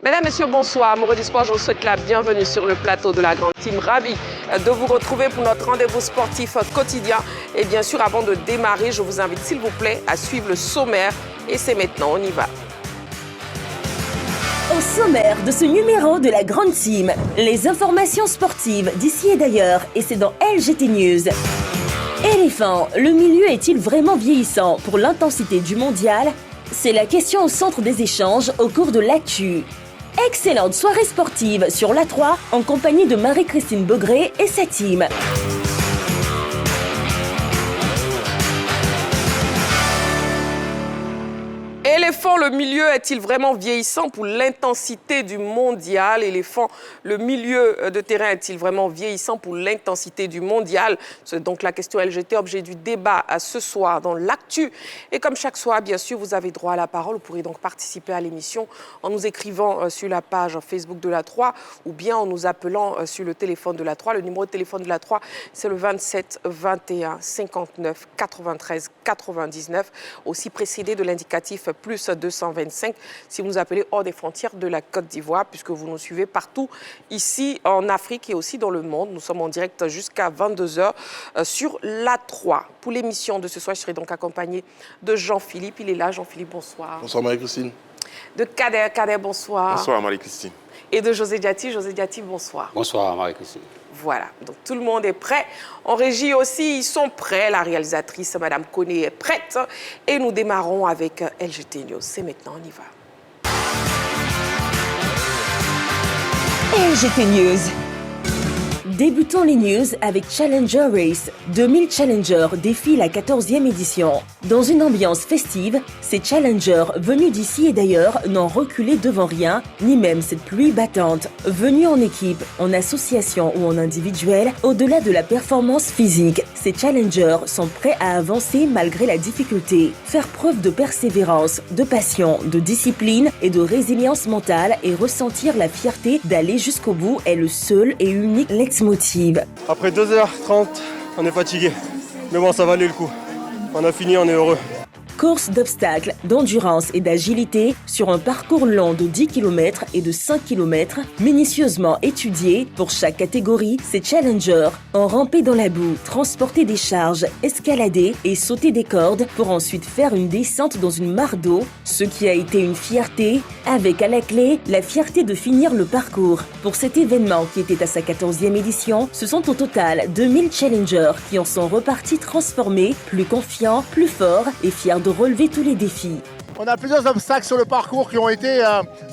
Mesdames, Messieurs, bonsoir. Amoureux du sport, je vous souhaite la bienvenue sur le plateau de la Grande Team. Ravi de vous retrouver pour notre rendez-vous sportif quotidien. Et bien sûr, avant de démarrer, je vous invite, s'il vous plaît, à suivre le sommaire. Et c'est maintenant, on y va. Au sommaire de ce numéro de la Grande Team, les informations sportives d'ici et d'ailleurs, et c'est dans LGT News. Éléphant, le milieu est-il vraiment vieillissant pour l'intensité du mondial? C'est la question au centre des échanges au cours de l'actu. Excellente soirée sportive sur l'A3 en compagnie de Marie-Christine Beaugré et sa team. Éléphant, le milieu est-il vraiment vieillissant pour l'intensité du mondial? Éléphant, le milieu de terrain est-il vraiment vieillissant pour l'intensité du mondial? C'est donc la question LGT, objet du débat ce soir dans l'actu. Et comme chaque soir, bien sûr, vous avez droit à la parole. Vous pourrez donc participer à l'émission en nous écrivant sur la page Facebook de l'A3 ou bien en nous appelant sur le téléphone de l'A3. Le numéro de téléphone de l'A3, c'est le 27 21 59 93 99, aussi précédé de l'indicatif plus 225 si vous nous appelez hors des frontières de la Côte d'Ivoire, puisque vous nous suivez partout ici en Afrique et aussi dans le monde. Nous sommes en direct jusqu'à 22h sur l'A3. Pour l'émission de ce soir, je serai donc accompagné de Jean-Philippe. Il est là. Jean-Philippe, bonsoir. Bonsoir Marie-Christine. De Kader. Kader, bonsoir. Bonsoir Marie-Christine. Et de José Diati. José Diati, bonsoir. Bonsoir Marie-Christine. Voilà, donc tout le monde est prêt. En régie aussi, ils sont prêts. La réalisatrice, Madame Koné, est prête. Et nous démarrons avec LGT News. C'est maintenant, on y va. LGT News. Débutons les news avec Challenger Race. 2000 challengers défient la 14e édition. Dans une ambiance festive, ces challengers venus d'ici et d'ailleurs n'ont reculé devant rien, ni même cette pluie battante. Venus en équipe, en association ou en individuel, au-delà de la performance physique, ces challengers sont prêts à avancer malgré la difficulté. Faire preuve de persévérance, de passion, de discipline et de résilience mentale et ressentir la fierté d'aller jusqu'au bout est le seul et unique leitmotiv. Après 2h30, on est fatigué. Mais bon, ça valait le coup. On a fini, on est heureux. Course d'obstacles, d'endurance et d'agilité sur un parcours long de 10 km et de 5 km, minutieusement étudié pour chaque catégorie. Ces challengers ont rampé dans la boue, transporté des charges, escaladé et sauté des cordes pour ensuite faire une descente dans une mare d'eau, ce qui a été une fierté, avec à la clé la fierté de finir le parcours. Pour cet événement qui était à sa 14e édition, ce sont au total 2000 challengers qui en sont repartis transformés, plus confiants, plus forts et fiers de relever tous les défis. On a plusieurs obstacles sur le parcours qui ont été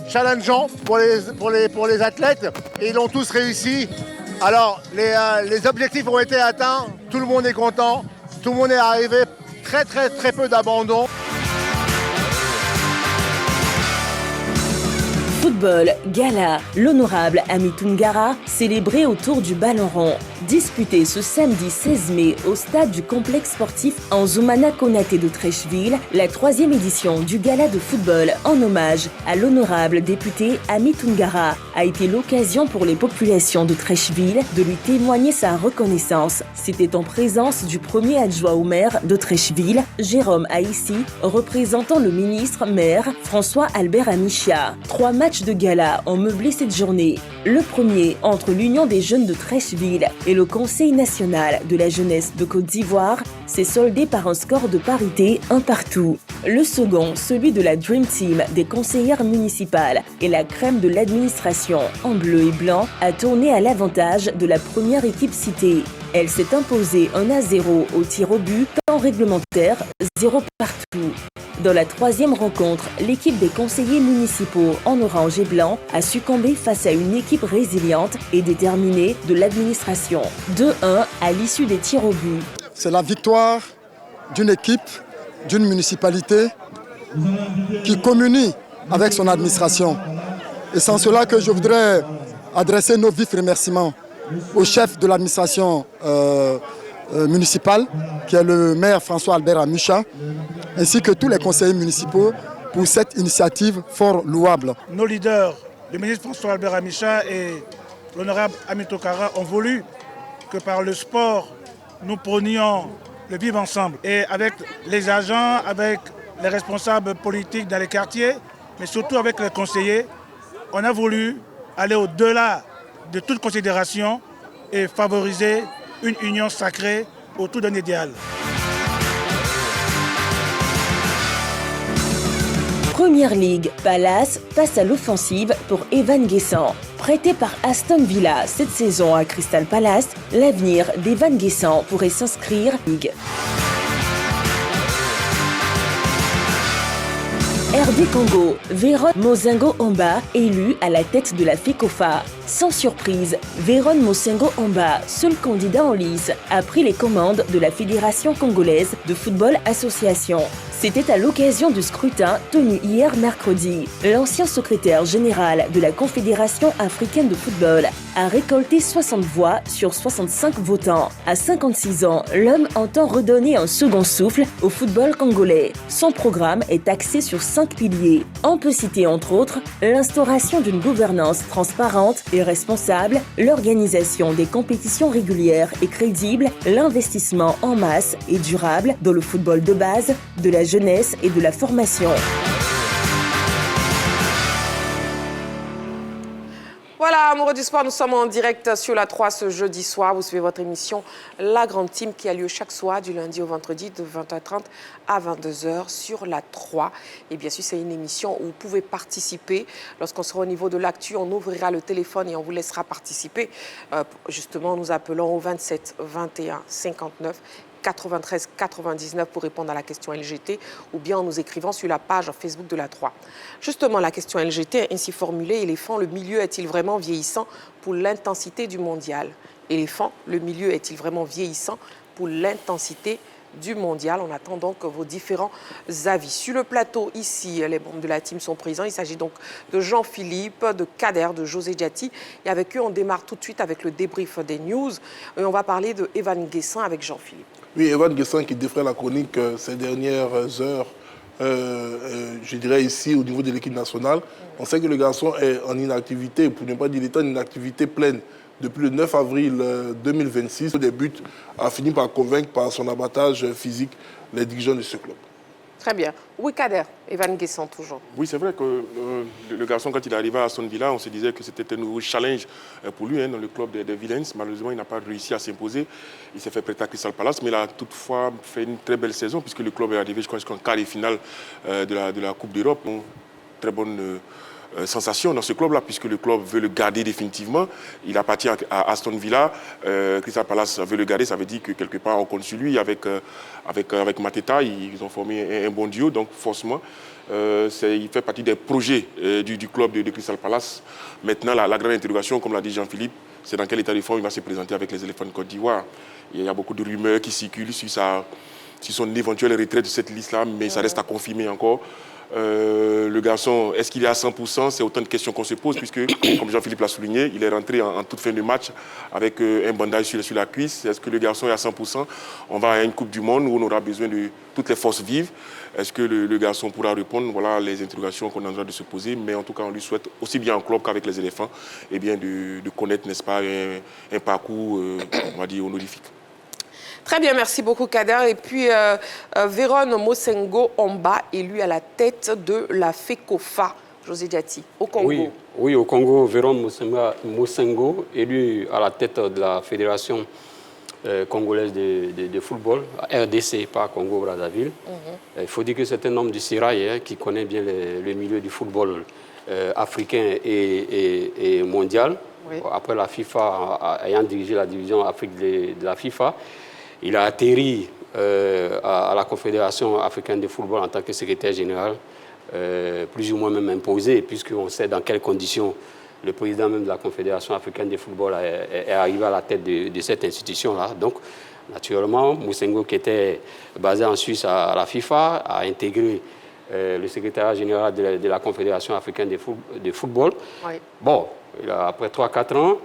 challengeants pour les athlètes et ils l'ont tous réussi. Alors les objectifs ont été atteints, tout le monde est content, tout le monde est arrivé, très peu d'abandon. Football, gala, l'honorable Ami Tungara, célébré autour du ballon rond. Disputé ce samedi 16 mai au stade du complexe sportif en Zoumana Konaté de Treichville, la 3e édition du gala de football en hommage à l'honorable député Ami Tungara a été l'occasion pour les populations de Treichville de lui témoigner sa reconnaissance. C'était en présence du premier adjoint au maire de Treichville, Jérôme Haïssi, représentant le ministre-maire François-Albert Amichia. 3 matchs de gala ont meublé cette journée. Le premier entre l'Union des jeunes de Treichville et le Conseil national de la jeunesse de Côte d'Ivoire s'est soldé par un score de parité 1-1. Le second, celui de la Dream Team des conseillères municipales et la crème de l'administration en bleu et blanc, a tourné à l'avantage de la première équipe citée. Elle s'est imposée 1-0 au tir au but, temps réglementaire 0 partout. Dans la 3e rencontre, l'équipe des conseillers municipaux en orange et blanc a succombé face à une équipe résiliente et déterminée de l'administration. 2-1 à l'issue des tirs au but. C'est la victoire d'une équipe, d'une municipalité qui communie avec son administration. Et c'est en cela que je voudrais adresser nos vifs remerciements au chef de l'administration municipale, qui est le maire François-Albert Amicha, ainsi que tous les conseillers municipaux pour cette initiative fort louable. Nos leaders, le ministre François-Albert Amicha et l'honorable Ami Tungara, ont voulu que par le sport, nous prenions le vivre ensemble. Et avec les agents, avec les responsables politiques dans les quartiers, mais surtout avec les conseillers, on a voulu aller au-delà de toute considération et favoriser une union sacrée autour d'un idéal. Première Ligue, Palace passe à l'offensive pour Evan Guessant. Prêté par Aston Villa cette saison à Crystal Palace, l'avenir d'Evan Guessant pourrait s'inscrire en Ligue. RD Congo, Véron Mosengo Omba élu à la tête de la FECOFA. Sans surprise, Véron Mosengo Omba, seul candidat en lice, a pris les commandes de la Fédération congolaise de football association. C'était à l'occasion du scrutin tenu hier mercredi. L'ancien secrétaire général de la Confédération africaine de football a récolté 60 voix sur 65 votants. À 56 ans, l'homme entend redonner un second souffle au football congolais. Son programme est axé sur 5 piliers. On peut citer entre autres l'instauration d'une gouvernance transparente et responsable, l'organisation des compétitions régulières et crédibles, l'investissement en masse et durable dans le football de base, de la jeunesse et de la formation. Voilà, amoureux du sport, nous sommes en direct sur la 3 ce jeudi soir. Vous suivez votre émission La Grande Team qui a lieu chaque soir du lundi au vendredi de 20h30 à 22h sur la 3. Et bien sûr, c'est une émission où vous pouvez participer. Lorsqu'on sera au niveau de l'actu, on ouvrira le téléphone et on vous laissera participer. Justement, nous appelons au 27 21 59 93 99 pour répondre à la question LGT ou bien en nous écrivant sur la page Facebook de la 3. Justement, la question LGT est ainsi formulée: éléphant, le milieu est-il vraiment vieillissant pour l'intensité du mondial? Éléphant, le milieu est-il vraiment vieillissant pour l'intensité du mondial? On attend donc vos différents avis. Sur le plateau, ici, les membres de la team sont présents. Il s'agit donc de Jean-Philippe, de Kader, de José Diati. Et avec eux, on démarre tout de suite avec le débrief des news. Et on va parler de Evan Guessant avec Jean-Philippe. Oui, Evan Guessant qui défrait la chronique ces dernières heures, je dirais ici au niveau de l'équipe nationale. On sait que le garçon est en inactivité, pour ne pas dire il est en inactivité pleine depuis le 9 avril 2026. Au début, a fini par convaincre par son abattage physique les dirigeants de ce club. Très bien. Oui, Kader, Evan Guessant toujours. Oui, c'est vrai que le garçon, quand il est arrivé à Aston Villa, on se disait que c'était un nouveau challenge pour lui dans le club des Villains. Malheureusement, il n'a pas réussi à s'imposer. Il s'est fait prêter à Crystal Palace, mais il a toutefois fait une très belle saison puisque le club est arrivé, je crois, jusqu'en quart et finale de la Coupe d'Europe. Très bonne sensation dans ce club-là, puisque le club veut le garder définitivement. Il appartient à Aston Villa. Crystal Palace veut le garder. Ça veut dire que quelque part, on compte sur lui. Avec Mateta, ils ont formé un bon duo. Donc, forcément, il fait partie des projets du club de Crystal Palace. Maintenant, la grande interrogation, comme l'a dit Jean-Philippe, c'est dans quel état de forme il va se présenter avec les éléphants de Côte d'Ivoire. Il y a beaucoup de rumeurs qui circulent sur son éventuelle retraite de cette liste-là, mais ça reste à confirmer encore. Le garçon, est-ce qu'il est à 100%? C'est autant de questions qu'on se pose, puisque, comme Jean-Philippe l'a souligné, il est rentré en toute fin de match avec un bandage sur la cuisse. Est-ce que le garçon est à 100%? On va à une Coupe du Monde où on aura besoin de toutes les forces vives. Est-ce que le garçon pourra répondre? Voilà les interrogations qu'on est en train de se poser. Mais en tout cas, on lui souhaite, aussi bien en club qu'avec les éléphants, eh bien de connaître, n'est-ce pas, un parcours, on va dire, honorifique. Très bien, merci beaucoup Kader. Et puis, Véron Mosengo Omba, élu à la tête de la FECOFA. José Diati, au Congo. Oui, au Congo, Véron Mosengo, élu à la tête de la Fédération congolaise de football, RDC, pas Congo-Brazzaville. Il faut dire que c'est un homme du Sirail qui connaît bien le milieu du football africain et mondial. Oui. Après la FIFA, ayant dirigé la division Afrique de la FIFA, il a atterri à la Confédération africaine de football en tant que secrétaire général, plus ou moins même imposé, puisqu'on sait dans quelles conditions le président même de la Confédération africaine de football est arrivé à la tête de cette institution-là. Donc, naturellement, Mosengo, qui était basé en Suisse à la FIFA, a intégré le secrétariat général de la Confédération africaine de football. Oui. Bon, après 3-4 ans,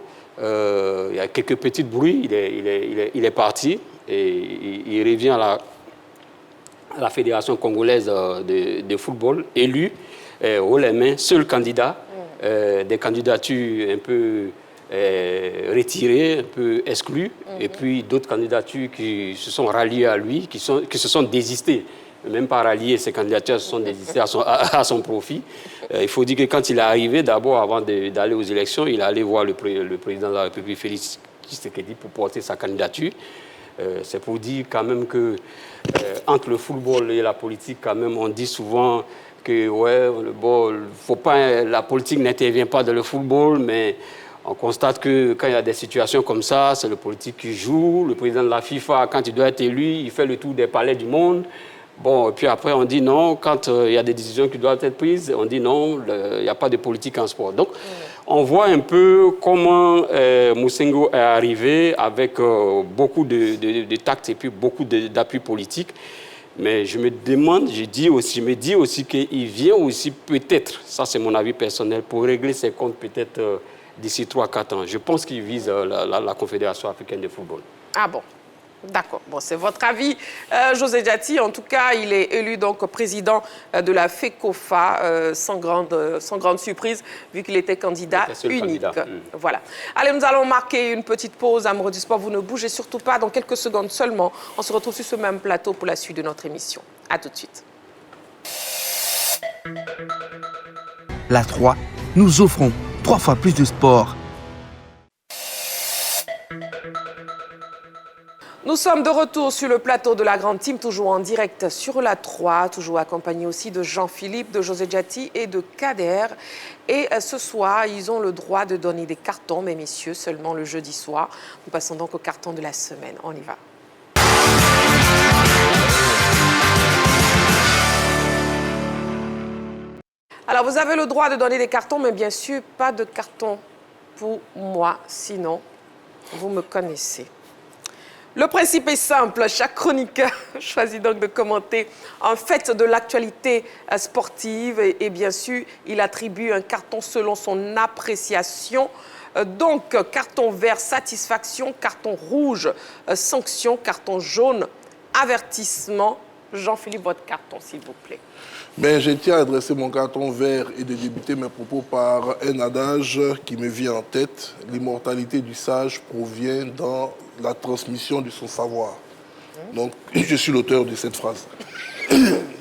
il y a quelques petits bruits, il est parti. Et il revient à la Fédération congolaise de football, élu haut les mains, seul candidat, des candidatures un peu retirées, un peu exclues, et puis d'autres candidatures qui se sont ralliées à lui, qui se sont désistées même pas rallier ses candidatures, se sont désistées à son profit. Il faut dire que quand il est arrivé, d'abord, avant d'aller aux élections, il est allé voir le président de la République, Félix Tshisekedi, pour porter sa candidature. C'est pour dire quand même que entre le football et la politique, quand même, on dit souvent que ouais, faut pas, la politique n'intervient pas dans le football, mais on constate que quand il y a des situations comme ça, c'est le politique qui joue. Le président de la FIFA, quand il doit être élu, il fait le tour des palais du monde. Bon, et puis après, on dit non, quand il y a des décisions qui doivent être prises, on dit non, il n'y a pas de politique en sport. Donc, on voit un peu comment Moussengo est arrivé avec beaucoup de tact et puis beaucoup d'appui politique. Mais je me demande, je me dis aussi qu'il vient aussi peut-être, ça c'est mon avis personnel, pour régler ses comptes peut-être d'ici 3-4 ans. Je pense qu'il vise la Confédération africaine de football. Ah bon? D'accord. Bon, c'est votre avis, José Diaty. En tout cas, il est élu donc président de la FECOFA sans grande surprise, vu qu'il était candidat unique. Voilà. Allez, nous allons marquer une petite pause. Amoureux du sport, vous ne bougez surtout pas. Dans quelques secondes seulement, on se retrouve sur ce même plateau pour la suite de notre émission. À tout de suite. La 3, nous offrons 3 fois plus de sport. Nous sommes de retour sur le plateau de la Grande Team, toujours en direct sur la 3, toujours accompagné aussi de Jean-Philippe, de José Diaty et de Kader. Et ce soir, ils ont le droit de donner des cartons, mais messieurs, seulement le jeudi soir. Nous passons donc au carton de la semaine. On y va. Alors, vous avez le droit de donner des cartons, mais bien sûr, pas de carton pour moi, sinon, vous me connaissez. Le principe est simple, chaque chroniqueur choisit donc de commenter un fait de l'actualité sportive et bien sûr, il attribue un carton selon son appréciation. Donc, carton vert, satisfaction, carton rouge, sanction, carton jaune, avertissement. Jean-Philippe, votre carton, s'il vous plaît. Mais je tiens à adresser mon carton vert et de débuter mes propos par un adage qui me vient en tête. L'immortalité du sage provient dans la transmission de son savoir. Donc, je suis l'auteur de cette phrase.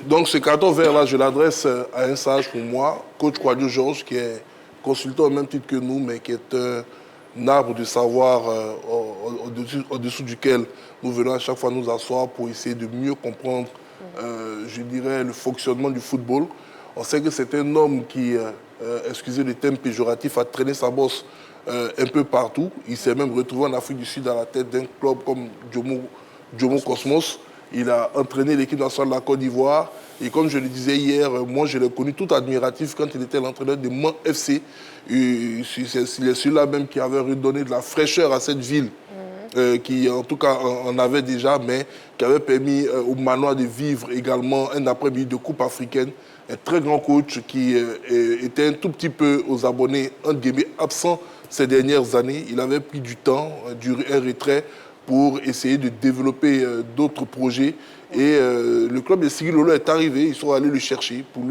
Donc, ce carton vert-là, je l'adresse à un sage pour moi, coach Kouadio Georges, qui est consultant au même titre que nous, mais qui est un arbre de savoir au-dessous duquel nous venons à chaque fois nous asseoir pour essayer de mieux comprendre je dirais, le fonctionnement du football. On sait que c'est un homme qui, excusez le terme péjoratif, a traîné sa bosse un peu partout. Il s'est même retrouvé en Afrique du Sud à la tête d'un club comme Jomo Cosmos. Il a entraîné l'équipe nationale de la Côte d'Ivoire. Et comme je le disais hier, moi je l'ai connu tout admiratif quand il était l'entraîneur de Mans FC. C'est celui-là même qui avait redonné de la fraîcheur à cette ville. Qui en tout cas en avait déjà, mais qui avait permis au Manoir de vivre également un après-midi de Coupe africaine. Un très grand coach qui était un tout petit peu aux abonnés, entre guillemets, absent ces dernières années. Il avait pris du temps, un retrait pour essayer de développer d'autres projets. Et le club de Sigui Lolo est arrivé, ils sont allés le chercher pour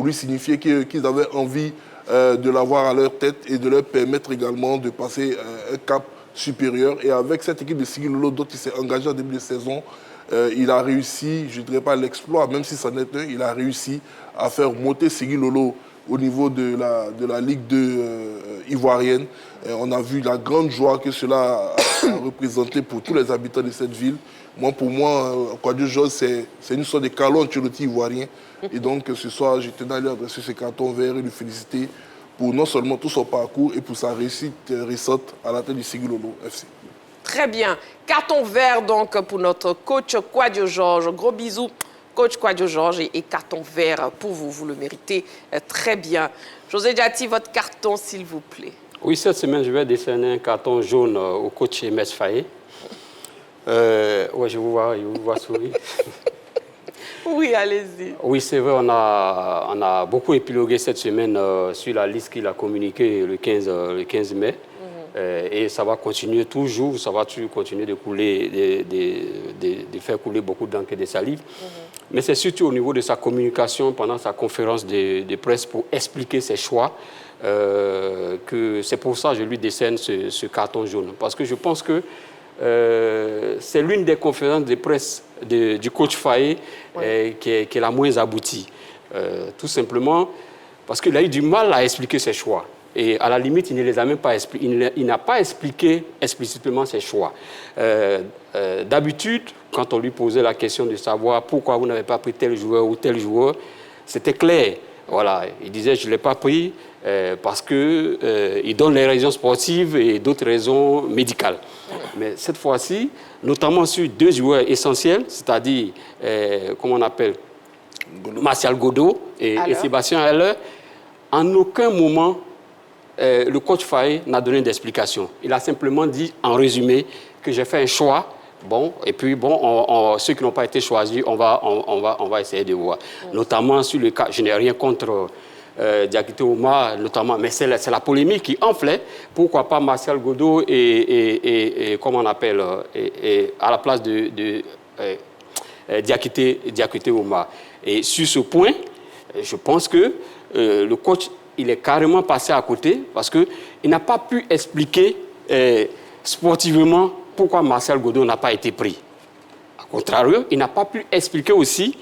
lui signifier qu'ils avaient envie de l'avoir à leur tête et de leur permettre également de passer un cap supérieur. Et avec cette équipe de Sigui Lolo dont il s'est engagé en début de saison, il a réussi, je ne dirais pas l'exploit, même si c'en est un, il a réussi à faire monter Sigui Lolo au niveau de la Ligue 2 ivoirienne. Et on a vu la grande joie que cela a représenté pour tous les habitants de cette ville. Pour moi, Kouadio Georges, c'est une sorte de Carlo Ancelotti ivoirien. Et donc, ce soir, je tenais à lui adresser ce carton vert et lui féliciter pour non seulement tout son parcours et pour sa réussite récente à la tête du Sigui Lolo FC. Très bien. Carton vert donc pour notre coach Kouadio Georges. Gros bisous, coach Kouadio Georges. Et carton vert pour vous, vous le méritez très bien. José Diaty, votre carton, s'il vous plaît. Oui, cette semaine, je vais décerner un carton jaune au coach MS Faye. Ouais, je vous vois sourire. Oui, allez-y. Oui, c'est vrai, on a beaucoup épilogué cette semaine sur la liste qu'il a communiquée le 15 mai. Et ça va continuer toujours, ça va toujours continuer de couler, de faire couler beaucoup d'encre et de salive. Mais c'est surtout au niveau de sa communication pendant sa conférence de presse pour expliquer ses choix. Que c'est pour ça que je lui décerne ce carton jaune. Parce que je pense que c'est l'une des conférences de presse du coach Faye qui est la moins aboutie. Tout simplement parce qu'il a eu du mal à expliquer ses choix. Et à la limite, il ne les a même pas expliqués. Il n'a pas expliqué explicitement ses choix. D'habitude, quand on lui posait la question de savoir pourquoi vous n'avez pas pris tel joueur ou tel joueur, c'était clair. Voilà, il disait je ne l'ai pas pris parce qu'il donne les raisons sportives et d'autres raisons médicales. Mais cette fois-ci, notamment sur 2 joueurs essentiels, c'est-à-dire, comment on appelle, Martial Godot et Sébastien Haller, en aucun moment, le coach Faye n'a donné d'explication. Il a simplement dit, en résumé, que j'ai fait un choix. Bon, et puis, bon, ceux qui n'ont pas été choisis, on va essayer de voir. Notamment sur le cas, je n'ai rien contre Diakité Ouma, notamment, mais c'est la polémique qui enflait. Pourquoi pas Martial Godot et comment on appelle, à la place de Diakité Ouma. Et sur ce point, je pense que le coach, il est carrément passé à côté parce qu'il n'a pas pu expliquer sportivement pourquoi Martial Godot n'a pas été pris. A contrario, il n'a pas pu expliquer aussi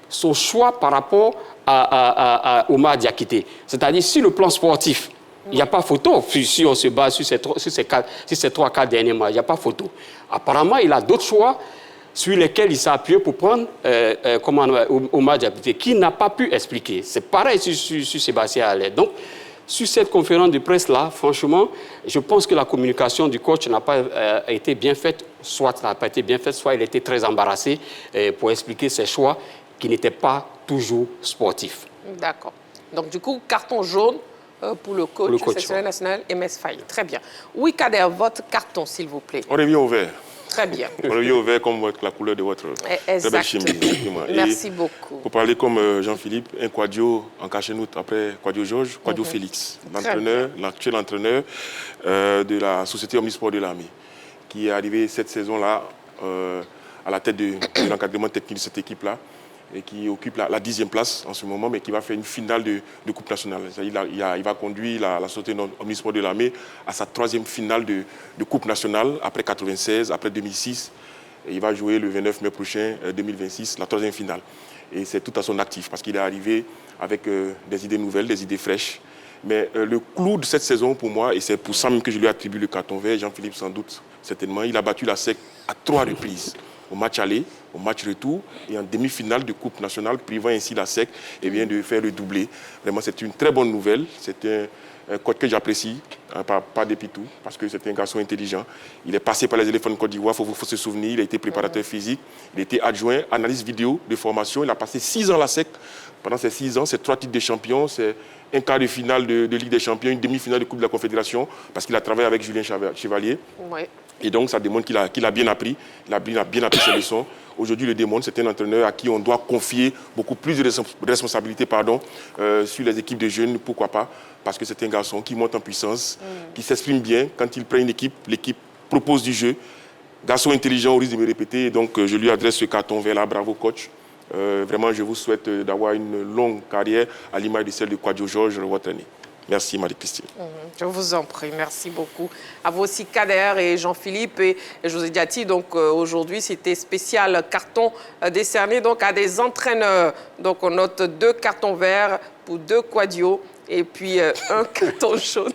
son choix par rapport à Oumar Diakité. C'est-à-dire, sur le plan sportif, il n'y a pas photo. Si on se base sur ces 3-4 derniers mois, il n'y a pas photo. Apparemment, il a d'autres choix sur lesquels il s'est appuyé pour prendre Oumar Diakité, qui n'a pas pu expliquer. C'est pareil sur Sébastien Haller. Donc, sur cette conférence de presse-là, franchement, je pense que la communication du coach n'a pas été bien faite, soit n'a pas été bien faite, soit il était très embarrassé pour expliquer ses choix qui n'étaient pas toujours sportifs. D'accord. Donc, du coup, carton jaune pour le coach sélectionneur national, MS Faye. Très bien. Oui, Kader, votre carton, s'il vous plaît. On revient au vert. Très bien. On revient au vert comme la couleur de votre très belle chemise. Merci beaucoup. Pour parler comme Jean-Philippe, un Quadio en cachenoute après Quadio Georges, Quadio Félix, l'actuel entraîneur de la société Omnisport de l'Armée, qui est arrivé cette saison-là à la tête de l'encadrement technique de cette équipe-là, et qui occupe la 10e place en ce moment, mais qui va faire une finale de Coupe nationale. Il va conduire la société Omnisport de l'Armée à sa 3e finale de Coupe nationale, après 96, après 2006. Et il va jouer le 29 mai prochain, 2026, la 3e finale. Et c'est tout à son actif, parce qu'il est arrivé avec des idées nouvelles, des idées fraîches. Mais le clou de cette saison, pour moi, et c'est pour ça même que je lui attribue le carton vert, Jean-Philippe sans doute, certainement, il a battu la SEC à 3 reprises. Au match aller, au match retour et en demi-finale de Coupe nationale, privant ainsi la SEC de faire le doublé. Vraiment, c'est une très bonne nouvelle. C'est un coach que j'apprécie, pas d'épitou, parce que c'est un garçon intelligent. Il est passé par les éléphants de Côte d'Ivoire, il faut se souvenir. Il a été préparateur physique, il a été adjoint, analyste vidéo de formation. Il a passé 6 ans à la SEC. Pendant ces 6 ans, c'est 3 titres de champion, c'est un quart de finale de Ligue des Champions, une demi-finale de Coupe de la Confédération, parce qu'il a travaillé avec Julien Chevalier. Ouais. Et donc, ça démontre qu'il a bien appris, il a bien appris ses leçons. Aujourd'hui, le démontre, c'est un entraîneur à qui on doit confier beaucoup plus de responsabilités sur les équipes de jeunes, pourquoi pas, parce que c'est un garçon qui monte en puissance, qui s'exprime bien. Quand il prend une équipe, l'équipe propose du jeu. Garçon intelligent, au risque de me répéter, donc je lui adresse ce carton vert là, bravo coach. Vraiment, je vous souhaite d'avoir une longue carrière à l'image de celle de Quadio Georges, votre année. Merci Marie-Christine. Je vous en prie, merci beaucoup. À vous aussi Kader et Jean-Philippe et José Diati. Donc aujourd'hui, c'était spécial carton décerné donc, à des entraîneurs. Donc on note 2 cartons verts pour 2 Quadio et puis un carton jaune.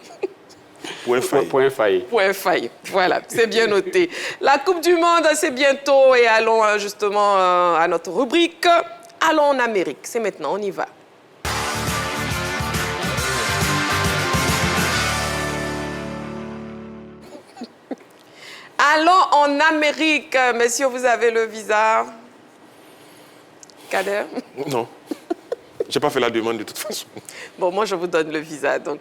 Point failli. Point failli. Voilà, c'est bien noté. La Coupe du Monde, c'est bientôt et allons justement à notre rubrique. Allons en Amérique. C'est maintenant, on y va. Allons en Amérique. Messieurs, vous avez le visa. Kader? Non. Je n'ai pas fait la demande de toute façon. Bon, moi, je vous donne le visa. Donc,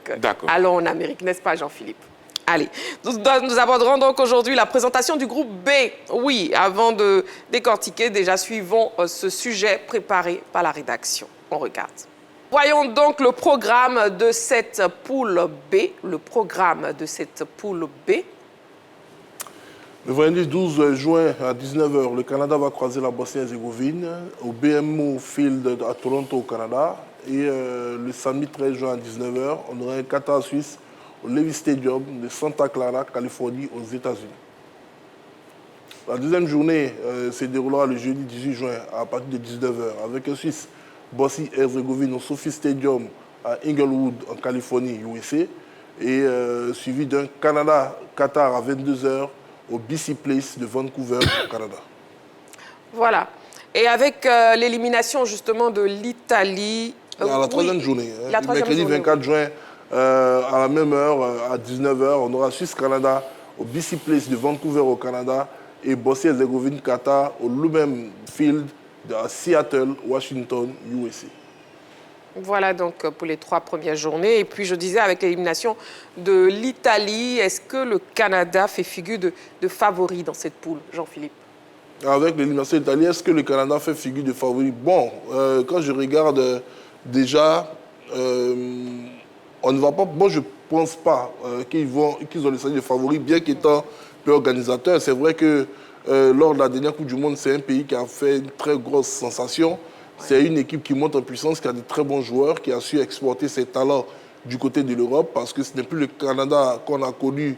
allons en Amérique, n'est-ce pas, Jean-Philippe? Allez, nous aborderons donc aujourd'hui la présentation du groupe B. Oui, avant de décortiquer, déjà suivons ce sujet préparé par la rédaction. On regarde. Voyons donc le programme de cette poule B. Le programme de cette poule B. Le vendredi 12 juin à 19h, le Canada va croiser la Bosnie-Herzégovine au BMO Field à Toronto, au Canada. Et le samedi 13 juin à 19h, on aura un Qatar-Suisse au Levi's Stadium de Santa Clara, Californie, aux États-Unis. La deuxième journée se déroulera le jeudi 18 juin à partir de 19h avec un Suisse, Bosnie-Herzégovine au Sophie Stadium à Inglewood en Californie, USA, et suivi d'un Canada-Qatar à 22h au BC Place de Vancouver au Canada. Voilà. Et avec l'élimination justement de l'Italie... À la troisième journée, la le mercredi 24 juin, à la même heure, à 19h, on aura Suisse-Canada au BC Place de Vancouver au Canada et Bosnie-Herzégovine-Qatar au Lumen Field à Seattle, Washington, USA. Voilà donc pour les 3 premières journées. Et puis je disais avec l'élimination de l'Italie, est-ce que le Canada fait figure de favori dans cette poule, Jean-Philippe? Avec l'élimination de l'Italie, est-ce que le Canada fait figure de favori? Bon, quand je regarde déjà, on ne va pas. Moi, je ne pense pas qu'ils ont le statut de favori, bien qu'étant peu organisateur. C'est vrai que lors de la dernière Coupe du Monde, c'est un pays qui a fait une très grosse sensation. C'est une équipe qui monte en puissance, qui a de très bons joueurs, qui a su exporter ses talents du côté de l'Europe, parce que ce n'est plus le Canada qu'on a connu,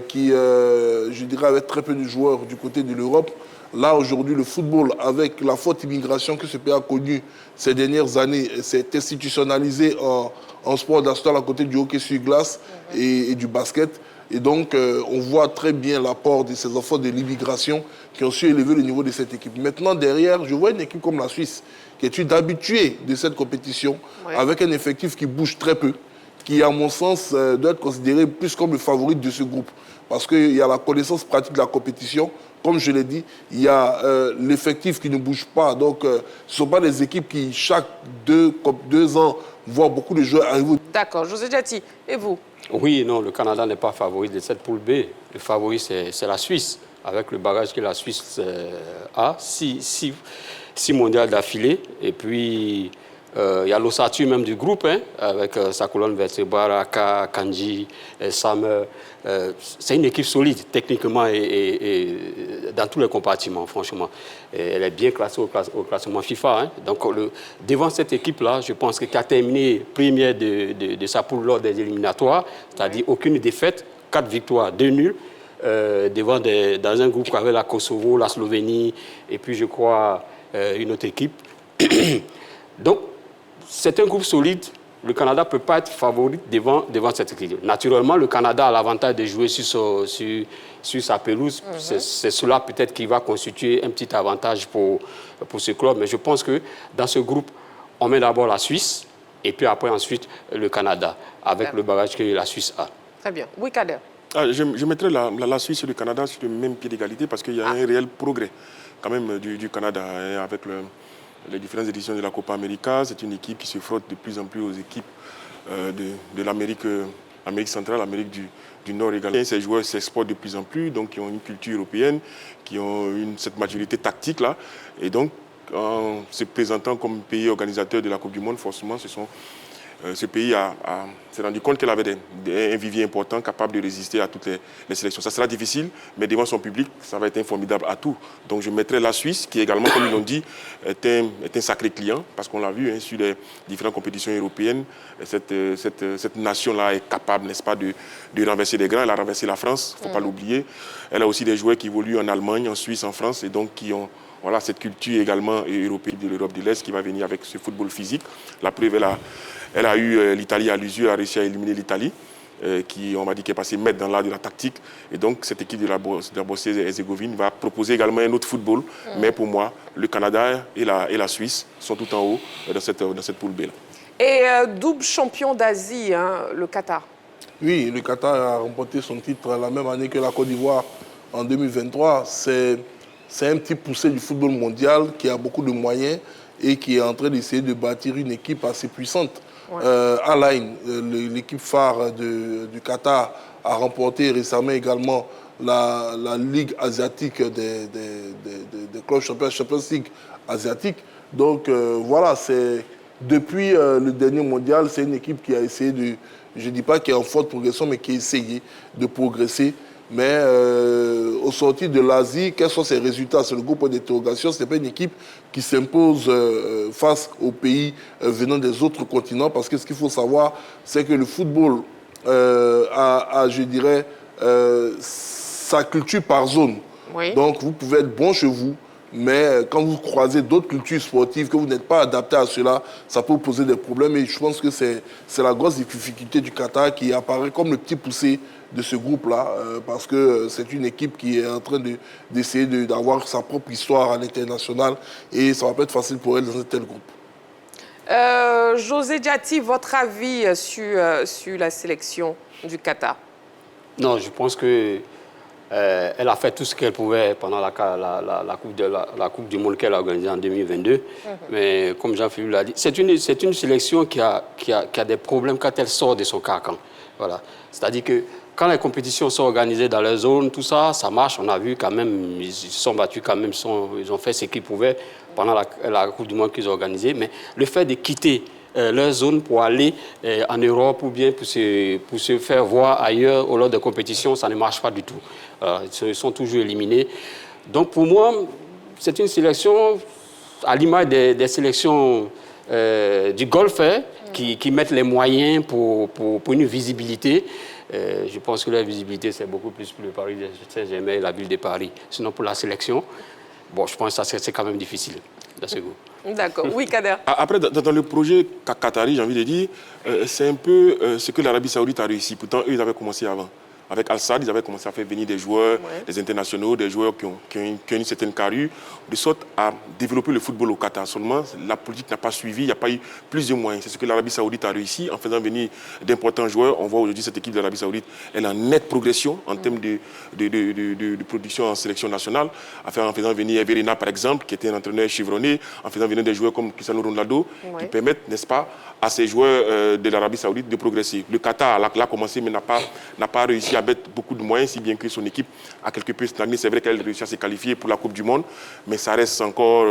qui, je dirais, avait très peu de joueurs du côté de l'Europe. Là, aujourd'hui, le football, avec la forte immigration que ce pays a connue ces dernières années, s'est institutionnalisé en sport national à côté du hockey sur glace et du basket. Et donc, on voit très bien l'apport de ces enfants de l'immigration qui ont su élever le niveau de cette équipe. Maintenant, derrière, je vois une équipe comme la Suisse, qui est une habituée de cette compétition, avec un effectif qui bouge très peu, qui, à mon sens, doit être considéré plus comme le favori de ce groupe. Parce qu'il y a la connaissance pratique de la compétition. Comme je l'ai dit, il y a l'effectif qui ne bouge pas. Donc, ce ne sont pas des équipes qui, chaque 2 ans, voient beaucoup de joueurs arriver. D'accord. José Diati, et vous? Oui, non, le Canada n'est pas favori de cette poule B. Le favori, c'est la Suisse, avec le bagage que la Suisse a. 6 mondiales d'affilée. Et puis, il y a l'ossature même du groupe, hein, avec sa colonne vertébrale, Aka, Kanji, Samer. C'est une équipe solide, techniquement et dans tous les compartiments, franchement. Et elle est bien classée au classement FIFA. Hein. Donc, devant cette équipe-là, je pense que qui a terminé première de sa poule lors des éliminatoires, c'est-à-dire aucune défaite, 4 victoires, 2 nuls, dans un groupe avec la Kosovo, la Slovénie, et puis, je crois, une autre équipe. Donc, c'est un groupe solide. Le Canada ne peut pas être favori devant cette équipe. Naturellement, le Canada a l'avantage de jouer sur sa pelouse. C'est cela peut-être qui va constituer un petit avantage pour ce club. Mais je pense que dans ce groupe, on met d'abord la Suisse et puis après ensuite le Canada, avec le bagage que la Suisse a. Très bien. Oui, Kader. Je mettrais la Suisse et le Canada sur le même pied d'égalité parce qu'il y a un réel progrès quand même du Canada hein, avec les différentes éditions de la Copa América. C'est une équipe qui se frotte de plus en plus aux équipes de l'Amérique centrale, l'Amérique du Nord également. Ces joueurs s'exportent de plus en plus, donc qui ont une culture européenne, qui ont cette maturité tactique-là. Et donc, en se présentant comme pays organisateur de la Coupe du Monde, forcément, ce pays s'est rendu compte qu'elle avait un vivier important capable de résister à toutes les sélections. Ça sera difficile, mais devant son public, ça va être un formidable atout. Donc je mettrai la Suisse, qui également, comme ils l'ont dit, est un sacré client, parce qu'on l'a vu hein, sur les différentes compétitions européennes. Cette nation-là est capable, n'est-ce pas, de renverser les grands. Elle a renversé la France, il ne faut pas l'oublier. Elle a aussi des joueurs qui évoluent en Allemagne, en Suisse, en France, et donc qui ont cette culture également européenne de l'Europe de l'Est qui va venir avec ce football physique. La preuve, elle a eu l'Italie à l'usure, a réussi à éliminer l'Italie, qui, on m'a dit, qui est passé maître dans l'art de la tactique. Et donc, cette équipe de la Bosnie-Herzégovine va proposer également un autre football. Mais pour moi, le Canada et la Suisse sont tout en haut dans cette poule B-là. Et double champion d'Asie, hein, le Qatar. Oui, le Qatar a remporté son titre la même année que la Côte d'Ivoire en 2023. C'est un petit poussé du football mondial qui a beaucoup de moyens et qui est en train d'essayer de bâtir une équipe assez puissante. Al-Ain, l'équipe phare du Qatar, a remporté récemment également la Ligue asiatique des clubs Champions League asiatique. Donc voilà, depuis le dernier mondial, c'est une équipe qui a essayé de, je ne dis pas qu'elle est en forte progression, mais qui a essayé de progresser. Mais au sortir de l'Asie, quels sont ses résultats? C'est le groupe d'interrogation. Ce n'est pas une équipe qui s'impose face aux pays venant des autres continents. Parce que ce qu'il faut savoir, c'est que le football a, je dirais, sa culture par zone. Oui. Donc, vous pouvez être bon chez vous, mais quand vous croisez d'autres cultures sportives, que vous n'êtes pas adapté à cela, ça peut vous poser des problèmes. Et je pense que c'est la grosse difficulté du Qatar qui apparaît comme le petit poussé de ce groupe-là, parce que c'est une équipe qui est en train d'essayer d'avoir sa propre histoire à l'international et ça va pas être facile pour elle dans un tel groupe. José Diati, votre avis sur la sélection du Qatar? Non, je pense que elle a fait tout ce qu'elle pouvait pendant la Coupe du Monde qu'elle a organisée en 2022. Mais comme Jean-Philippe l'a dit, c'est une sélection qui a des problèmes quand elle sort de son carcan. Voilà. C'est-à-dire que quand les compétitions sont organisées dans les zones, tout ça, ça marche. On a vu quand même, ils se sont battus quand même, ils ont fait ce qu'ils pouvaient pendant la Coupe du Monde qu'ils ont organisée. Mais le fait de quitter leur zone pour aller en Europe ou bien pour se faire voir ailleurs au lors des compétitions, ça ne marche pas du tout. Ils sont toujours éliminés. Donc pour moi, c'est une sélection à l'image des sélections du Golfe qui mettent les moyens pour une visibilité. Je pense que la visibilité, c'est beaucoup plus pour le Paris Saint-Germain et la ville de Paris. Sinon, pour la sélection, bon, je pense que c'est quand même difficile dans ce groupe. D'accord. Oui, Kader. Après, dans le projet qatari, j'ai envie de dire, c'est un peu ce que l'Arabie Saoudite a réussi. Pourtant, eux, ils avaient commencé avant. Avec Al-Sadd, ils avaient commencé à faire venir des joueurs, des internationaux, des joueurs qui ont une certaine carrure, de sorte à développer le football au Qatar. Seulement, la politique n'a pas suivi, il n'y a pas eu plus de moyens. C'est ce que l'Arabie Saoudite a réussi en faisant venir d'importants joueurs. On voit aujourd'hui cette équipe de l'Arabie Saoudite, elle est en nette progression en termes de production en sélection nationale, en faisant venir Everina, par exemple, qui était un entraîneur chevronné, en faisant venir des joueurs comme Cristiano Ronaldo, qui permettent, n'est-ce pas, à ces joueurs de l'Arabie Saoudite de progresser. Le Qatar l'a commencé, mais n'a pas réussi à mettre beaucoup de moyens, si bien que son équipe a quelque peu stagné. C'est vrai qu'elle réussit à se qualifier pour la Coupe du Monde, mais ça reste encore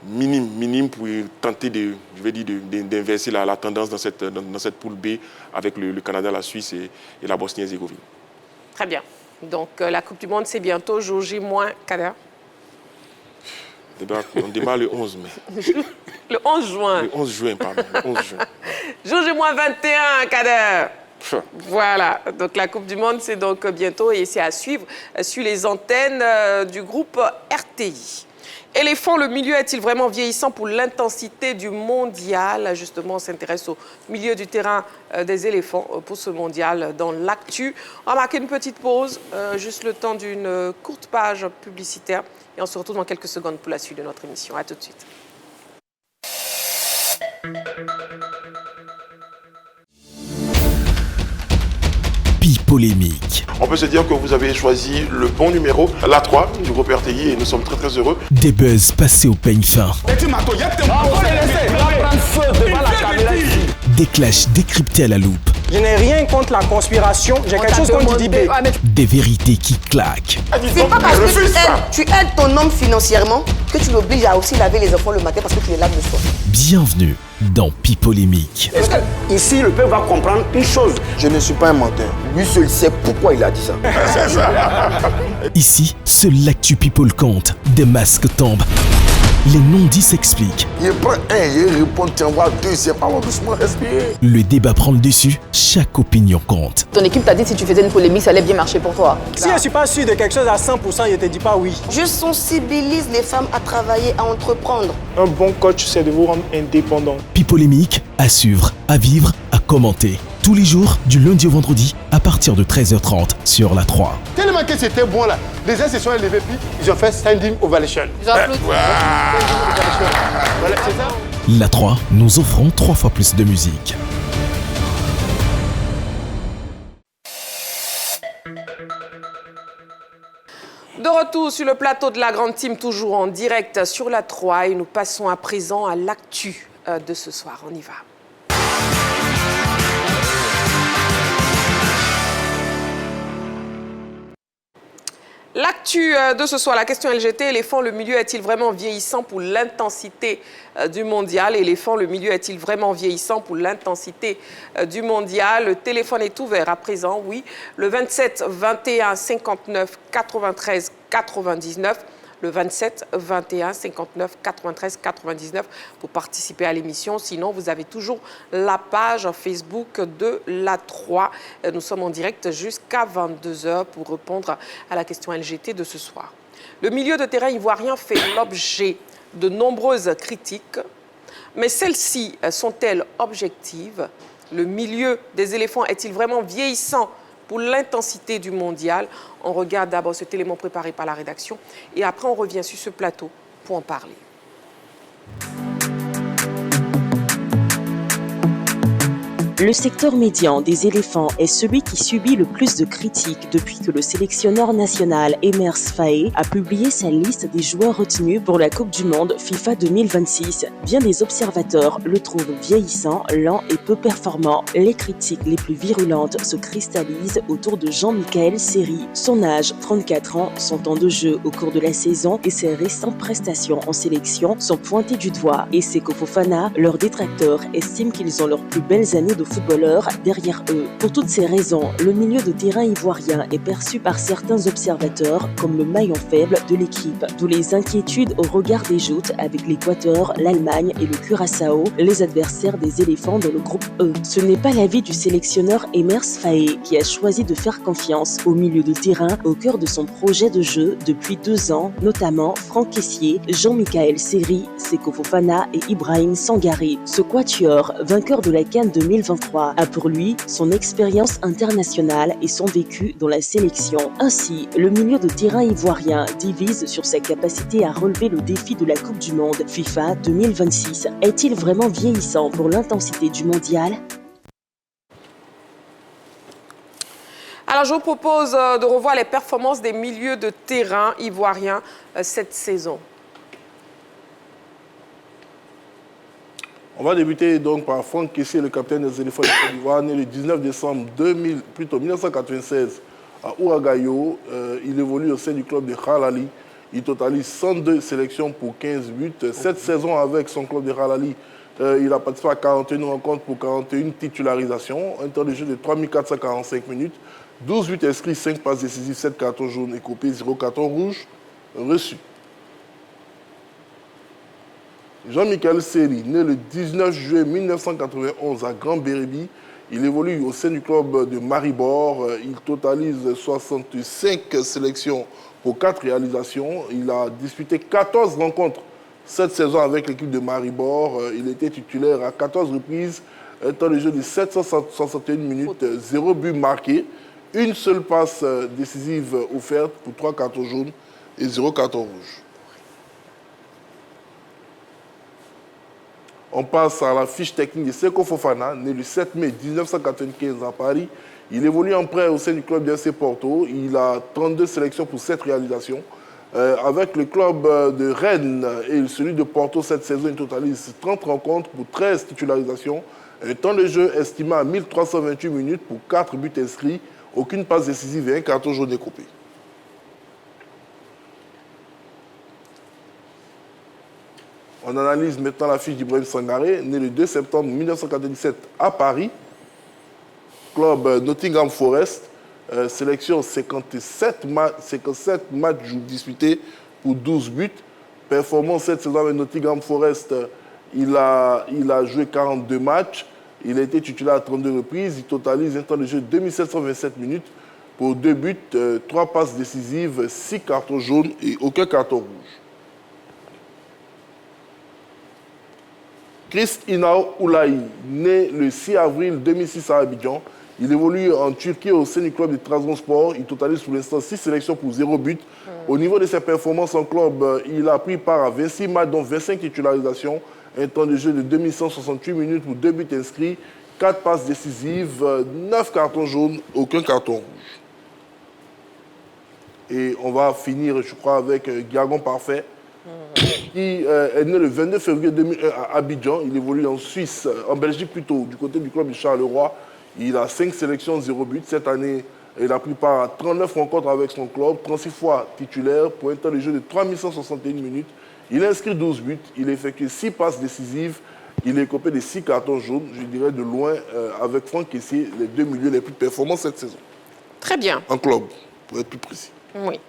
minime pour tenter d'inverser la tendance dans cette poule B avec le Canada, la Suisse et la Bosnie-Herzégovine. Très bien. Donc la Coupe du Monde, c'est bientôt, jour J- Kader. On démarre le 11 mai. Le 11 juin. Le 11 juin, pardon. Le 11 juin. Jour J-21, Kader. Voilà, donc la Coupe du Monde, c'est donc bientôt et c'est à suivre sur les antennes du groupe RTI. Éléphant, le milieu est-il vraiment vieillissant pour l'intensité du mondial? Justement, on s'intéresse au milieu du terrain des éléphants pour ce mondial dans l'actu. On va marquer une petite pause, juste le temps d'une courte page publicitaire et on se retrouve dans quelques secondes pour la suite de notre émission. À tout de suite. Polémique. On peut se dire que vous avez choisi le bon numéro, la 3 du groupe RTI, et nous sommes très très heureux. Des buzz passés au peigne fin. Des clashs décryptés à la loupe. Je n'ai rien contre la conspiration, j'ai quelque chose contre Didi. Des vérités qui claquent. C'est pas parce que tu aides ton homme financièrement que tu l'obliges à aussi laver les enfants le matin parce que tu les laves le soir. Bienvenue dans Polémique. Est-ce que ici le peuple va comprendre une chose? Je ne suis pas un menteur. Lui seul sait pourquoi il a dit ça. Ici, seul l'actu people compte. Des masques tombent. Les non-dits s'expliquent. Il prend un, il répond, tiens, voir deux, c'est pas doucement respirer. Le débat prend le dessus, chaque opinion compte. Ton équipe t'a dit que si tu faisais une polémique, ça allait bien marcher pour toi. Si je ne suis pas sûr de quelque chose à 100%, je ne te dis pas oui. Je sensibilise les femmes à travailler, à entreprendre. Un bon coach, c'est de vous rendre indépendant. Polémique, à suivre, à vivre, à commenter. Tous les jours, du lundi au vendredi, à partir de 13h30 sur la 3. Tellement que c'était bon là, les gens se sont élevés puis ils ont fait standing ovation. Ils ont applaudi. Voilà, c'est ça. La 3, nous offrons 3 fois plus de musique. De retour sur le plateau de la Grande Team, toujours en direct sur la 3 et nous passons à présent à l'actu de ce soir. On y va. L'actu de ce soir, la question LGT, éléphant, le milieu est-il vraiment vieillissant pour l'intensité du mondial? Éléphant, le milieu est-il vraiment vieillissant pour l'intensité du mondial? Le téléphone est ouvert à présent, oui. Le 27 21 59 93 99. le 27 21 59 93 99 pour participer à l'émission. Sinon, vous avez toujours la page Facebook de la 3. Nous sommes en direct jusqu'à 22h pour répondre à la question LGT de ce soir. Le milieu de terrain ivoirien fait l'objet de nombreuses critiques, mais celles-ci sont-elles objectives? Le milieu des éléphants est-il vraiment vieillissant pour l'intensité du mondial? On regarde d'abord cet élément préparé par la rédaction et après on revient sur ce plateau pour en parler. Le secteur médian des éléphants est celui qui subit le plus de critiques depuis que le sélectionneur national Emers Faé a publié sa liste des joueurs retenus pour la Coupe du Monde FIFA 2026. Bien des observateurs le trouvent vieillissant, lent et peu performant. Les critiques les plus virulentes se cristallisent autour de Jean-Michel Seri. Son âge, 34 ans, son temps de jeu au cours de la saison et ses récentes prestations en sélection sont pointés du doigt. Et Seko Fofana, leurs détracteurs, estiment qu'ils ont leurs plus belles années de footballeurs derrière eux. Pour toutes ces raisons, le milieu de terrain ivoirien est perçu par certains observateurs comme le maillon faible de l'équipe, d'où les inquiétudes au regard des joutes avec l'Équateur, l'Allemagne et le Curaçao, les adversaires des éléphants dans le groupe E. Ce n'est pas l'avis du sélectionneur Emers Faé qui a choisi de faire confiance au milieu de terrain au cœur de son projet de jeu depuis 2 ans, notamment Franck Kessié, Jean-Michel Seri, Seko Fofana et Ibrahim Sangaré. Ce quatuor, vainqueur de la CAN 2023, a pour lui son expérience internationale et son vécu dans la sélection. Ainsi, le milieu de terrain ivoirien divise sur sa capacité à relever le défi de la Coupe du Monde FIFA 2026. Est-il vraiment vieillissant pour l'intensité du mondial? Alors, je vous propose de revoir les performances des milieux de terrain ivoiriens cette saison. On va débuter donc par Franck Kessié, le capitaine des éléphants de Côte d'Ivoire, né le 19 décembre 1996 à Ouagaïo. Il évolue au sein du club de Khalali. Il totalise 102 sélections pour 15 buts. Cette saison avec son club de Khalali, il a participé à 41 rencontres pour 41 titularisations. Un temps de jeu de 3445 minutes. 12 buts inscrits, 5 passes décisives, 7 cartons jaunes écopés, 0 carton rouge reçu. Jean-Michel Seri, né le 19 juillet 1991 à Grand Bérébi, il évolue au sein du club de Maribor. Il totalise 65 sélections pour 4 réalisations. Il a disputé 14 rencontres cette saison avec l'équipe de Maribor. Il était titulaire à 14 reprises, un temps de jeu de 761 minutes, 0 but marqué, une seule passe décisive offerte pour 3 cartons jaunes et 0 carton rouge. On passe à la fiche technique de Seko Fofana, né le 7 mai 1995 à Paris. Il évolue en prêt au sein du club de FC Porto. Il a 32 sélections pour 7 réalisations. Avec le club de Rennes et celui de Porto, cette saison, il totalise 30 rencontres pour 13 titularisations. Un temps de jeu estimé à 1328 minutes pour 4 buts inscrits, aucune passe décisive et un carton jaune écopé. On analyse maintenant la fiche d'Ibrahim Sangaré, né le 2 septembre 1997 à Paris. Club Nottingham Forest, sélection 57 matchs disputés pour 12 buts. Performance cette saison avec Nottingham Forest, il a joué 42 matchs. Il a été titulaire à 32 reprises. Il totalise un temps de jeu de 2727 minutes pour 2 buts, 3 passes décisives, 6 cartons jaunes et aucun carton rouge. Chris Inao Oulaï, né le 6 avril 2006 à Abidjan. Il évolue en Turquie au sein du club de Trabzonspor. Il totalise pour l'instant 6 sélections pour 0 but. Au niveau de ses performances en club, il a pris part à 26 matchs, dont 25 titularisations. Un temps de jeu de 2168 minutes pour 2 buts inscrits, 4 passes décisives, 9 cartons jaunes, aucun carton rouge. Et on va finir, je crois, avec Guiagon Parfait, qui est né le 22 février 2001 à Abidjan. Il évolue en Suisse, en Belgique plutôt, du côté du club de Charleroi. Il a 5 sélections, 0 but. Cette année, il a pris part à 39 rencontres avec son club, 36 fois titulaire pour un temps de jeu de 3161 minutes. Il a inscrit 12 buts, il a effectué 6 passes décisives, il a écopé de 6 cartons jaunes, je dirais de loin, avec Franck Kessié, les 2 milieux les plus performants cette saison. Très bien. En club, pour être plus précis. Oui.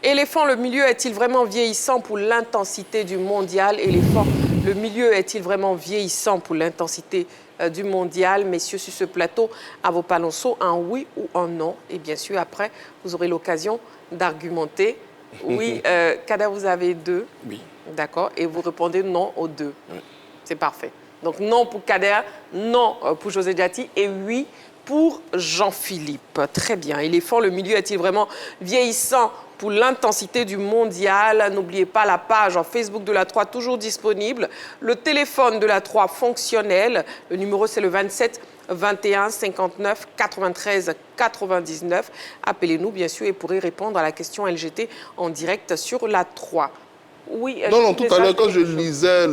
Éléphant, le milieu est-il vraiment vieillissant pour l'intensité du mondial? Éléphant, le milieu est-il vraiment vieillissant pour l'intensité du mondial? Messieurs, sur ce plateau, à vos panonceaux, un oui ou un non. Et bien sûr, après, vous aurez l'occasion d'argumenter. Oui, Kader, vous avez 2. Oui. D'accord. Et vous répondez non aux 2. Oui. C'est parfait. Donc non pour Kader, non pour José Diati et oui pour Jean-Philippe. Très bien. Éléphant, le milieu est-il vraiment vieillissant pour l'intensité du mondial? N'oubliez pas la page Facebook de la 3 toujours disponible. Le téléphone de la 3 fonctionnel. Le numéro, c'est le 27 21 59 93 99. Appelez-nous, bien sûr, et pourrez répondre à la question LGT en direct sur la 3. Oui, non, tout à l'heure, quand je lisais,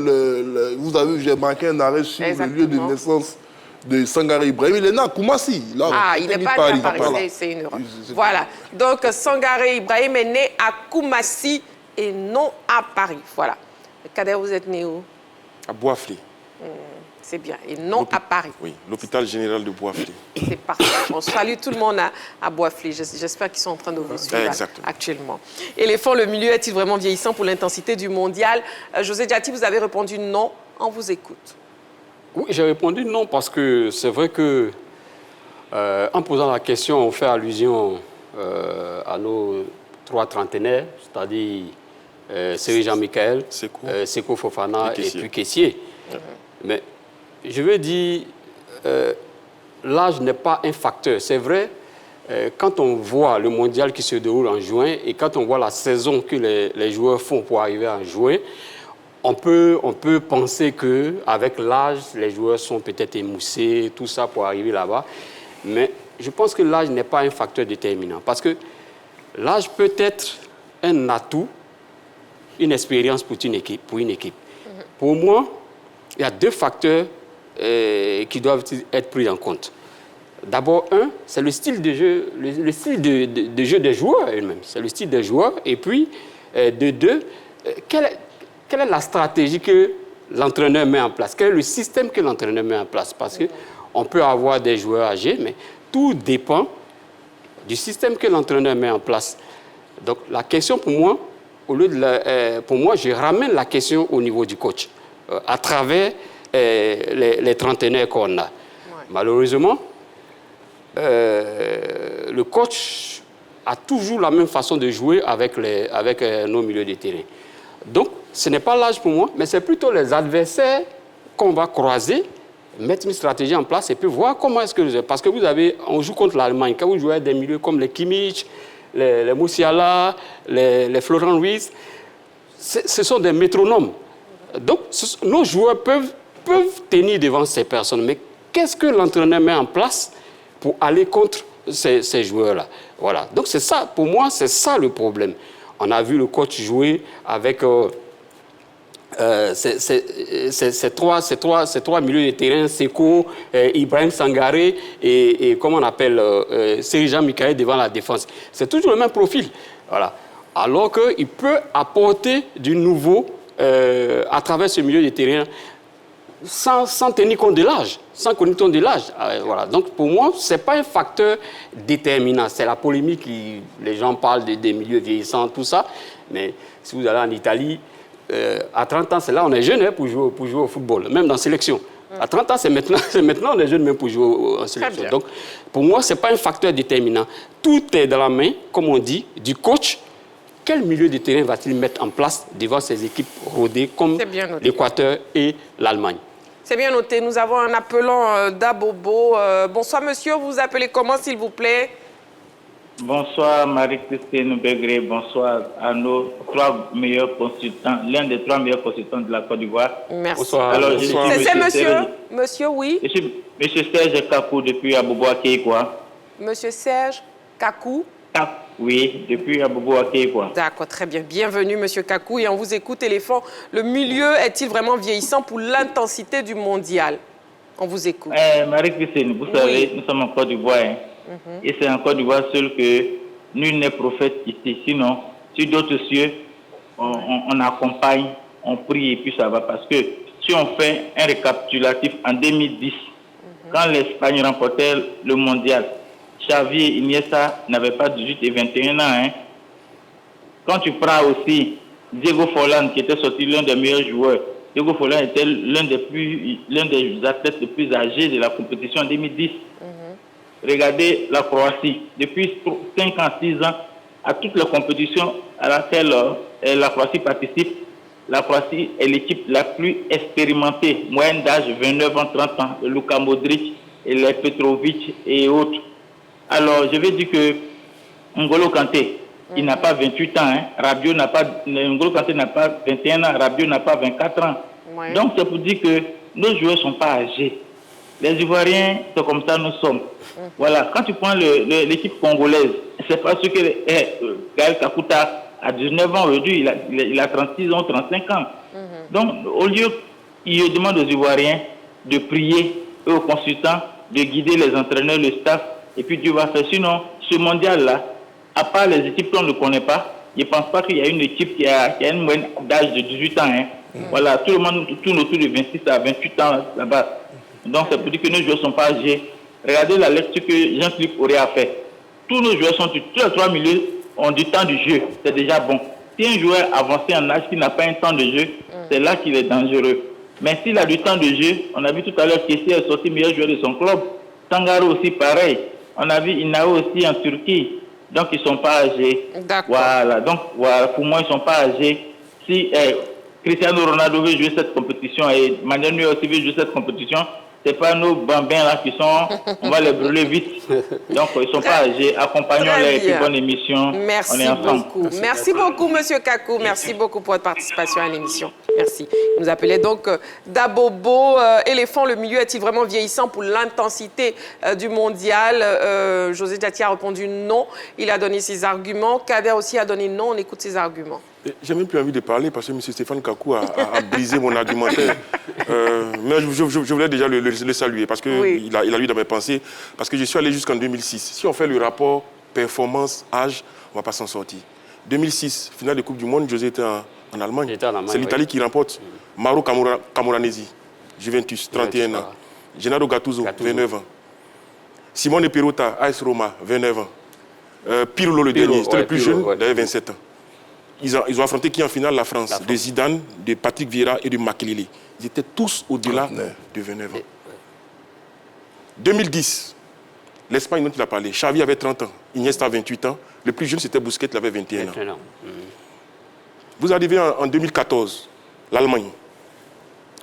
vous avez vu, j'ai marqué un arrêt sur le lieu de naissance de Sangaré Ibrahim. Il est né à Koumassi. Là, il n'est pas né à Paris, c'est une erreur. Voilà, donc Sangaré Ibrahim est né à Koumassi et non à Paris. Voilà. Kader, vous êtes né où? À Boisflé. C'est bien, et non à Paris. Oui, l'hôpital général de Boisflé. C'est parfait. On salue tout le monde à Boisflé. J'espère qu'ils sont en train de vous suivre actuellement. Éléphant, le milieu est-il vraiment vieillissant pour l'intensité du mondial? José Diati, vous avez répondu non. On vous écoute. Oui, j'ai répondu non parce que c'est vrai que en posant la question, on fait allusion à nos 3 trentenaires, c'est-à-dire Seri Jean-Michel, Seko Fofana et puis Kessié. Mais je veux dire, l'âge n'est pas un facteur. C'est vrai, quand on voit le mondial qui se déroule en juin et quand on voit la saison que les joueurs font pour arriver en juin, on peut penser qu'avec l'âge, les joueurs sont peut-être émoussés, tout ça pour arriver là-bas. Mais je pense que l'âge n'est pas un facteur déterminant. Parce que l'âge peut être un atout, une expérience pour une équipe. Pour moi, il y a 2 facteurs qui doivent être pris en compte. D'abord, c'est le style de jeu, le style de jeu des joueurs eux-mêmes. C'est le style des joueurs. Et puis, de 2, quelle est la stratégie que l'entraîneur met en place? Quel est le système que l'entraîneur met en place? Parce qu'on peut avoir des joueurs âgés, mais tout dépend du système que l'entraîneur met en place. Donc, la question pour moi, pour moi, je ramène la question au niveau du coach, à travers les trentenaires qu'on a. Ouais. Malheureusement, le coach a toujours la même façon de jouer avec nos milieux de terrain. Donc, ce n'est pas l'âge pour moi, mais c'est plutôt les adversaires qu'on va croiser, mettre une stratégie en place et puis voir comment est-ce que... Parce que on joue contre l'Allemagne. Quand vous jouez des milieux comme les Kimmich, les Moussiala, les Florent Ruiz, ce sont des métronomes. Donc, nos joueurs peuvent tenir devant ces personnes. Mais qu'est-ce que l'entraîneur met en place pour aller contre ces joueurs-là? Voilà. Donc, c'est ça, pour moi, c'est ça le problème. On a vu le coach jouer avec ces trois milieux de terrain, Seko, Ibrahim Sangaré et comment on appelle, Seri Jean-Michel devant la défense. C'est toujours le même profil. Voilà. Alors qu'il peut apporter du nouveau à travers ce milieu de terrain sans tenir compte de l'âge. Voilà. Donc, pour moi, ce n'est pas un facteur déterminant. C'est la polémique, les gens parlent des milieux vieillissants, tout ça. Mais si vous allez en Italie, à 30 ans, c'est là on est jeune pour jouer au football, même dans la sélection. À 30 ans, c'est maintenant on est jeune même pour jouer en sélection. Donc, pour moi, ce n'est pas un facteur déterminant. Tout est dans la main, comme on dit, du coach. Quel milieu de terrain va-t-il mettre en place devant ces équipes rodées comme l'Équateur et l'Allemagne? C'est bien noté. Nous avons un appelant d'Abobo. Bonsoir, monsieur. Vous vous appelez comment, s'il vous plaît? Bonsoir, Marie-Christine Begré. Bonsoir à nos 3 meilleurs consultants, l'un des 3 meilleurs consultants de la Côte d'Ivoire. Merci. Bonsoir. Alors, c'est monsieur? Monsieur, oui. Monsieur Serge Kakou, depuis Abobo-Akei, quoi. Monsieur Serge Kakou? Oui, depuis Abobo-Akei, quoi. D'accord, très bien. Bienvenue, monsieur Kakou. Et on vous écoute, Éléphant. Le milieu est-il vraiment vieillissant pour l'intensité du mondial? On vous écoute. Marie-Christine, vous savez, nous sommes en Côte d'Ivoire. Et c'est en Côte d'Ivoire seul que nul n'est prophète ici. Sinon, sur d'autres cieux, on accompagne, on prie et puis ça va. Parce que si on fait un récapitulatif en 2010, quand l'Espagne remportait le mondial, Xavi et Iniesta n'avaient pas 18 et 21 ans. Quand tu prends aussi Diego Forlán, qui était sorti l'un des meilleurs joueurs, Diego Forlán était l'un des athlètes les plus âgés de la compétition en 2010. Regardez la Croatie. Depuis 5 ans, 6 ans, à toutes les compétitions à laquelle la Croatie participe, la Croatie est l'équipe la plus expérimentée, moyenne d'âge 29 ans, 30 ans, Luka Modric, et les Petrovic et autres. Alors, je vais dire que N'Golo Kanté, il n'a pas 28 ans. N'Golo Kanté n'a pas 21 ans, Rabiot n'a pas 24 ans. Ouais. Donc, c'est pour dire que nos joueurs ne sont pas âgés. Les Ivoiriens, c'est comme ça nous sommes. Voilà, quand tu prends l'équipe congolaise, c'est parce que Gaël Kakuta a 19 ans aujourd'hui, il a 36 ans, 35 ans. Donc, au lieu, il demande aux Ivoiriens de prier, et aux consultants, de guider les entraîneurs, le staff, et puis Dieu va faire. Sinon, ce mondial-là, à part les équipes qu'on ne connaît pas, je ne pense pas qu'il y a une équipe qui a une moyenne d'âge de 18 ans. Hein. Voilà, tout le monde tourne autour de 26 à 28 ans là-bas. Donc, c'est pour dire que nos joueurs ne sont pas âgés. Regardez la lecture que Jean-Philippe Aurier a fait. Tous nos joueurs tous les 3 milieux ont du temps de jeu. C'est déjà bon. Si un joueur avancé en âge qui n'a pas un temps de jeu, c'est là qu'il est dangereux. Mais s'il a du temps de jeu, on a vu tout à l'heure Kessie est sorti meilleur joueur de son club. Tangaro aussi pareil. On a vu Inao aussi en Turquie. Donc ils ne sont pas âgés. Voilà. Donc voilà, pour moi, ils ne sont pas âgés. Si Cristiano Ronaldo veut jouer cette compétition et Manuel Neuer aussi veut jouer cette compétition, ce n'est pas nos bambins là qui sont, on va les brûler vite. Donc ils ne sont pas âgés. Accompagnons-les et puis bonne émission. Merci beaucoup. Merci beaucoup, Monsieur Kakou. Merci beaucoup pour votre participation à l'émission. Merci. Vous nous appelez donc Dabobo. Éléphant, le milieu est-il vraiment vieillissant pour l'intensité du mondial? José Diaty a répondu non. Il a donné ses arguments. Kader aussi a donné non. On écoute ses arguments. J'ai même plus envie de parler parce que M. Stéphane Kakou a brisé mon argumentaire. Mais je voulais déjà le saluer parce qu'il oui. il a lu dans mes pensées. Parce que je suis allé jusqu'en 2006. Si on fait le rapport performance-âge, on ne va pas s'en sortir. 2006, finale de Coupe du Monde, José était en Allemagne. C'est l'Italie qui remporte. Mauro Camoranesi, Juventus, 31 ans. Gennaro Gattuso, 29 ans. Simone Perrotta, AS Roma, 29 ans. Pirlo, le dernier, c'était le plus jeune, d'ailleurs 27 ans. Ils ont affronté qui en finale? La France. De Zidane, de Patrick Vieira et de Makelele. Ils étaient tous au-delà de 29 ans. 2010, l'Espagne dont il a parlé. Xavi avait 30 ans, Iniesta 28 ans. Le plus jeune, c'était Busquets, il avait 21 ans. Vous arrivez en 2014, l'Allemagne.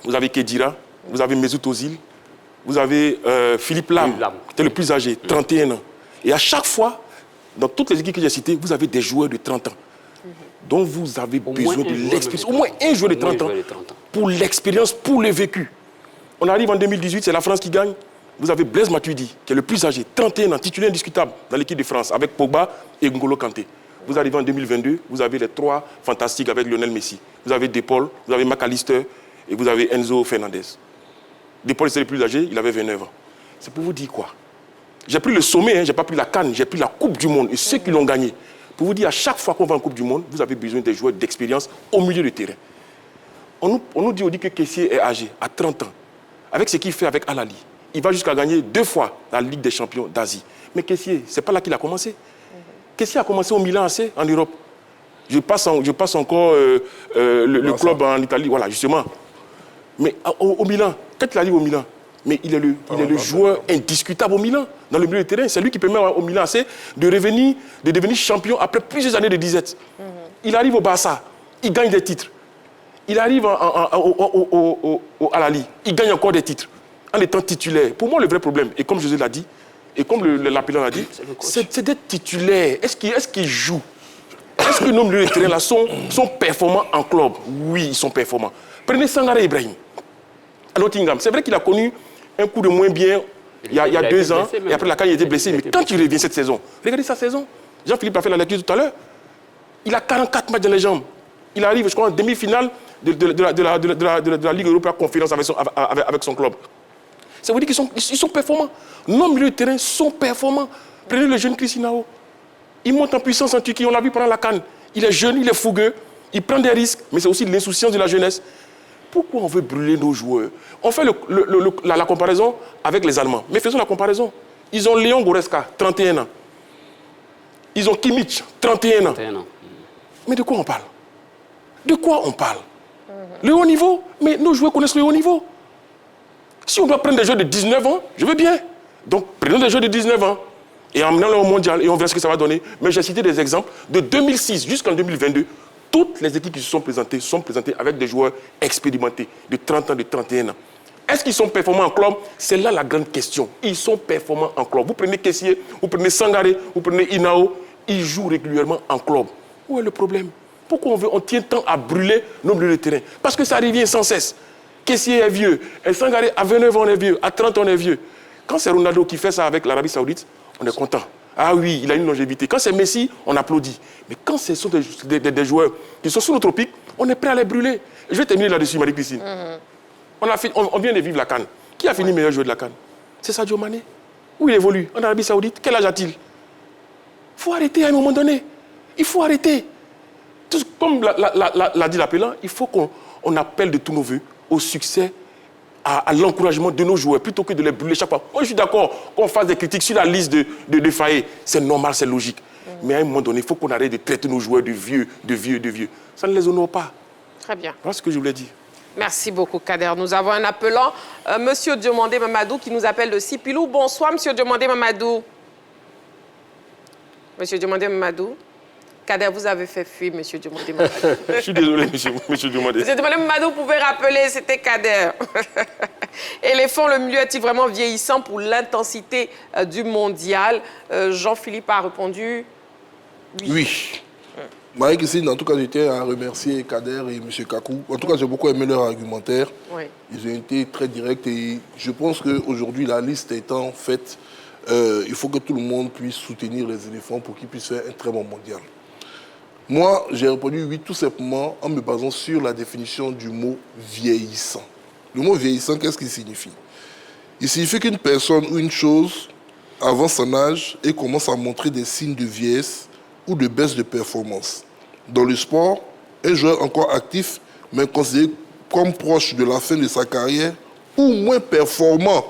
Vous avez Khedira, vous avez Mesut Özil, vous avez Philippe Lahm, qui était le plus âgé, 31 ans. Et à chaque fois, dans toutes les équipes que j'ai citées, vous avez des joueurs de 30 ans. Donc vous avez besoin de l'expérience. Au moins un joueur de 30 ans pour l'expérience, pour le vécu. On arrive en 2018, c'est la France qui gagne. Vous avez Blaise Matuidi, qui est le plus âgé, 31 ans, titulaire indiscutable dans l'équipe de France, avec Pogba et N'Golo Kanté. Vous arrivez en 2022, vous avez les 3 fantastiques avec Lionel Messi. Vous avez De Paul, vous avez McAllister et vous avez Enzo Fernandez. De Paul, c'est le plus âgé, il avait 29 ans. C'est pour vous dire quoi? J'ai pris le sommet, je n'ai pas pris la CAN, j'ai pris la Coupe du Monde et ceux qui l'ont gagné. Pour vous dire, à chaque fois qu'on va en Coupe du Monde, vous avez besoin des joueurs d'expérience au milieu du terrain. On nous dit que Kessie est âgé, à 30 ans. Avec ce qu'il fait avec Al-Ahly, il va jusqu'à gagner 2 fois la Ligue des champions d'Asie. Mais Kessie, ce n'est pas là qu'il a commencé. Kessie a commencé au Milan AC, en Europe. Je passe encore le club en Italie, voilà, justement. Mais au Milan, quand il arrive au Milan, mais il est le joueur indiscutable au Milan, dans le milieu du terrain. C'est lui qui permet au Milan AC de devenir champion après plusieurs années de disette. Il arrive au Barça, il gagne des titres. Il arrive au Al-Ahly, il gagne encore des titres, en étant titulaire. Pour moi, le vrai problème, et comme José l'a dit, et comme l'appelant l'a dit, c'est d'être titulaire. Est-ce qu'il joue? Est-ce que nos milieux de terrain là sont performants en club? Oui, ils sont performants. Prenez Sangaré Ibrahim à Nottingham. C'est vrai qu'il a connu un coup de moins bien il y a 2 ans, et après la CAN, il était blessé. Mais quand il revient cette saison, regardez sa saison. Jean-Philippe a fait la lecture tout à l'heure. Il a 44 matchs dans les jambes. Il arrive, je crois, en demi-finale de la Ligue Européenne Conférence avec son club. Ça veut dire qu'ils sont performants. Nos milieux de terrain sont performants. Prenez le jeune Crisinao. Il monte en puissance en Turquie, on l'a vu pendant la CAN. Il est jeune, il est fougueux, il prend des risques, mais c'est aussi l'insouciance de la jeunesse. Pourquoi on veut brûler nos joueurs? On fait la comparaison avec les Allemands. Mais faisons la comparaison. Ils ont Léon Goretzka, 31 ans. Ils ont Kimmich, 31 ans. Mais de quoi on parle? De quoi on parle? Le haut niveau? Mais nos joueurs connaissent le haut niveau. Si on doit prendre des joueurs de 19 ans, je veux bien. Donc, prenons des joueurs de 19 ans et emmenons-les au mondial et on verra ce que ça va donner. Mais j'ai cité des exemples. De 2006 jusqu'en 2022, toutes les équipes qui se sont présentées avec des joueurs expérimentés, de 30 ans, de 31 ans. Est-ce qu'ils sont performants en club? C'est là la grande question. Ils sont performants en club. Vous prenez Kessié, vous prenez Sangaré, vous prenez Inao, ils jouent régulièrement en club. Où est le problème? Pourquoi on tient tant à brûler nos milieux de terrain? Parce que ça revient sans cesse. Kessié est vieux, et Sangaré à 29 ans on est vieux, à 30 ans on est vieux. Quand c'est Ronaldo qui fait ça avec l'Arabie Saoudite, on est content. Ah oui, il a une longévité. Quand c'est Messi, on applaudit. Mais quand ce sont des joueurs qui sont sous le tropique, on est prêt à les brûler. Je vais terminer là-dessus, Marie-Christine. On vient de vivre la CAN. Qui a fini meilleur joueur de la CAN? C'est Sadio Mané. Où il évolue? En Arabie Saoudite. Quel âge a-t-il? Il faut arrêter à un moment donné. Il faut arrêter. Comme l'a dit l'appelant, il faut qu'on appelle de tous nos voeux au succès, à l'encouragement de nos joueurs, plutôt que de les brûler chaque fois. Moi, je suis d'accord qu'on fasse des critiques sur la liste de Faye. C'est normal, c'est logique. Mais à un moment donné, il faut qu'on arrête de traiter nos joueurs de vieux. Ça ne les honore pas. Très bien. Voilà ce que je voulais dire. Merci beaucoup, Kader. Nous avons un appelant, Monsieur Diomandé Mamadou, qui nous appelle de Sipilou. Bonsoir, Monsieur Diomandé Mamadou. Monsieur Diomandé Mamadou. Kader, vous avez fait fuir Monsieur Diomandé Mamadou. Je suis désolé, Monsieur Diomandé. Monsieur Diomandé Mamadou, vous pouvez rappeler, c'était Kader. Éléphant, le milieu est-il vraiment vieillissant pour l'intensité du mondial? Jean-Philippe a répondu oui. Marie-Christine, en tout cas, je tiens à remercier Kader et M. Kakou. En tout cas, j'ai beaucoup aimé leur argumentaire. Oui. Ils ont été très directs et je pense qu'aujourd'hui, la liste étant faite, il faut que tout le monde puisse soutenir les éléphants pour qu'ils puissent faire un très bon mondial. Moi, j'ai répondu oui tout simplement en me basant sur la définition du mot vieillissant. Le mot vieillissant, qu'est-ce qu'il signifie? Il signifie qu'une personne ou une chose avance son âge et commence à montrer des signes de vieillesse ou de baisse de performance. Dans le sport, un joueur encore actif, mais considéré comme proche de la fin de sa carrière ou moins performant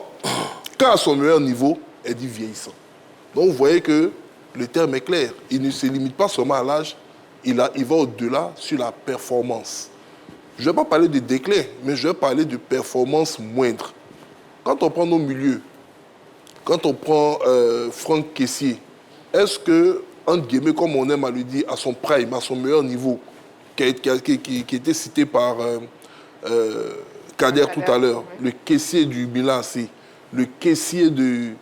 qu'à son meilleur niveau, est dit vieillissant. Donc vous voyez que le terme est clair. Il ne se limite pas seulement à l'âge, il va au-delà sur la performance. Je ne vais pas parler de déclin, mais je vais parler de performance moindre. Quand on prend nos milieux, quand on prend Franck Kessié, est-ce que, entre guillemets, comme on aime à le dire, à son prime, à son meilleur niveau, qui était cité par Kader tout à l'heure, le Kessié du Milan AC, le Kessié du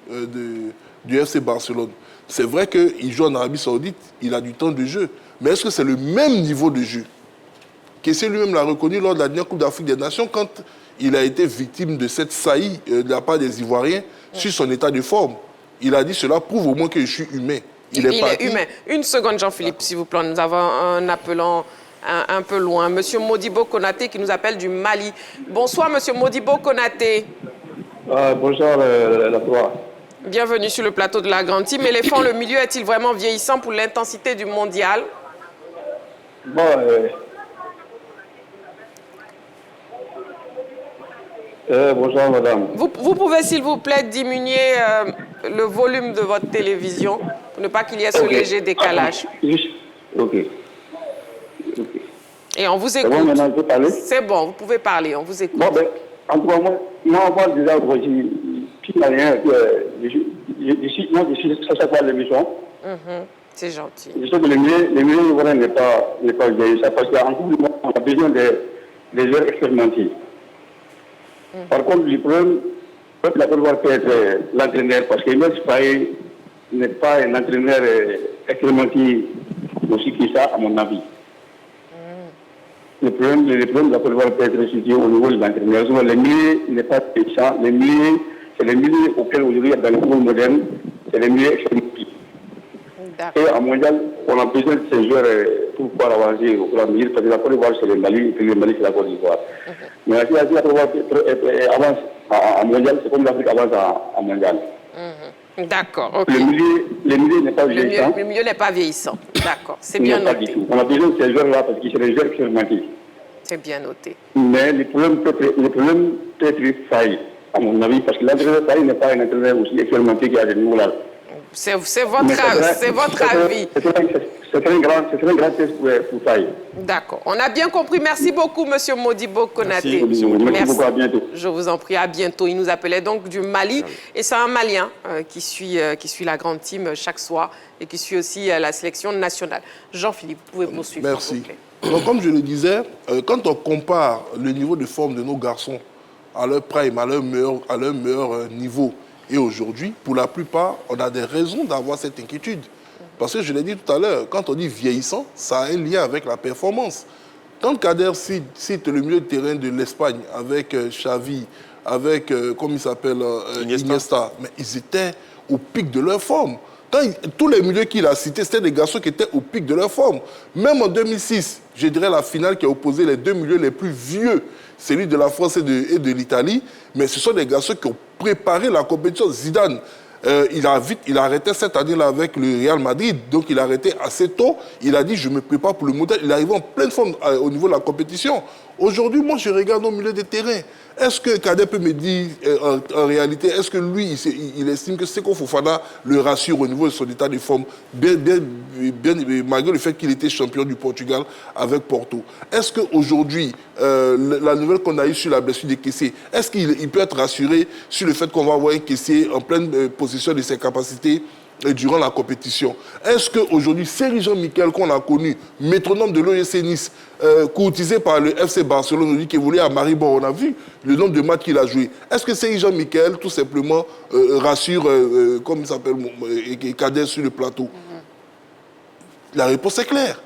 FC Barcelone, c'est vrai qu'il joue en Arabie Saoudite, il a du temps de jeu, mais est-ce que c'est le même niveau de jeu? Kessié lui-même l'a reconnu lors de la dernière Coupe d'Afrique des Nations quand il a été victime de cette saillie de la part des Ivoiriens sur son état de forme. Il a dit cela prouve au moins que je suis humain. Il est humain. Une seconde, Jean-Philippe, s'il vous plaît. Nous avons un appelant un peu loin. Monsieur Modibo Konaté qui nous appelle du Mali. Bonsoir, Monsieur Modibo Konaté. Bonsoir, la Croix. Bienvenue sur le plateau de la Grande Team. Éléphant, le milieu est-il vraiment vieillissant pour l'intensité du mondial? Bon, bonsoir, madame. Vous pouvez, s'il vous plaît, diminuer le volume de votre télévision pour ne pas qu'il y ait ce léger décalage. OK. Et on vous écoute. C'est bon, maintenant, je peux parler? C'est bon, vous pouvez parler, on vous écoute. Bon, ben, en tout cas, moi déjà, je suis ça quoi l'émission. C'est gentil. Je sais que le milieu n'est pas vieillissant parce qu'en tout cas, on a besoin des joueurs expérimentés. Par contre, le problème, la Côte d'Ivoire peut être l'entraîneur parce que Imel Faye n'est pas un entraîneur expérimenté aussi que ça, à mon avis. Le problème de la Côte d'Ivoire peut être situé au niveau de l'entraîneur. Le milieu n'est pas vieillissant. Le milieu, c'est le milieu auquel aujourd'hui, dans le football moderne, c'est le milieu expérimenté. Et en mondial, on a besoin de ces joueurs pour pouvoir avancer au plan milieu, parce que la Côte d'Ivoire, c'est le Mali, et puis le Mali, c'est la Côte d'Ivoire. Mais si la Côte d'Ivoire avance en mondial, c'est comme l'Afrique avance en mondial. D'accord, ok. Le milieu n'est pas vieillissant. Le milieu n'est pas vieillissant. D'accord, c'est bien noté. On a besoin de ces joueurs-là parce que c'est des joueurs expérimentés. C'est bien noté. Mais le problème peut être Faye, à mon avis, parce que l'entraîneur Faye n'est pas un entraîneur aussi expérimenté qui a des niveaux-là. C'est votre avis. C'est un grand test pour Taï. D'accord. On a bien compris. Merci beaucoup, M. Modibo Konaté. Merci beaucoup, à bientôt. Je vous en prie, à bientôt. Il nous appelait donc du Mali. Et c'est un Malien qui suit la grande team chaque soir et qui suit aussi la sélection nationale. Jean-Philippe, vous pouvez poursuivre. Merci. Donc, comme je le disais, quand on compare le niveau de forme de nos garçons à leur prime, à leur meilleur niveau, et aujourd'hui, pour la plupart, on a des raisons d'avoir cette inquiétude. Parce que je l'ai dit tout à l'heure, quand on dit vieillissant, ça a un lien avec la performance. Quand Kader cite le milieu de terrain de l'Espagne avec Xavi, avec, comment il s'appelle, Iniesta, mais ils étaient au pic de leur forme. Tous les milieux qu'il a cités, c'était des garçons qui étaient au pic de leur forme. Même en 2006, je dirais la finale qui a opposé les deux milieux les plus vieux, celui de la France et de l'Italie, mais ce sont des garçons qui ont préparé la compétition. Zidane, il a arrêté cette année-là avec le Real Madrid, donc il a arrêté assez tôt. Il a dit, je me prépare pour le mondial. Il est arrivé en pleine forme au niveau de la compétition. Aujourd'hui, moi, je regarde au milieu des terrains. Est-ce que Kader peut me dire, en réalité, est-ce que lui, il estime que Seko Fofana le rassure au niveau de son état de forme, bien, malgré le fait qu'il était champion du Portugal avec Porto? Est-ce qu'aujourd'hui, la nouvelle qu'on a eue sur la blessure de Kessié, est-ce qu'il peut être rassuré sur le fait qu'on va avoir un Kessié en pleine possession de ses capacités durant la compétition? Est-ce qu'aujourd'hui, Serge Jean-Michel, qu'on a connu, métronome de l'OGC Nice, courtisé par le FC Barcelone, qui évoluait à Maribor, on a vu le nombre de matchs qu'il a joué. Est-ce que Serge Jean-Michel, tout simplement, rassure, comme il s'appelle, Kader sur le plateau? La réponse est claire.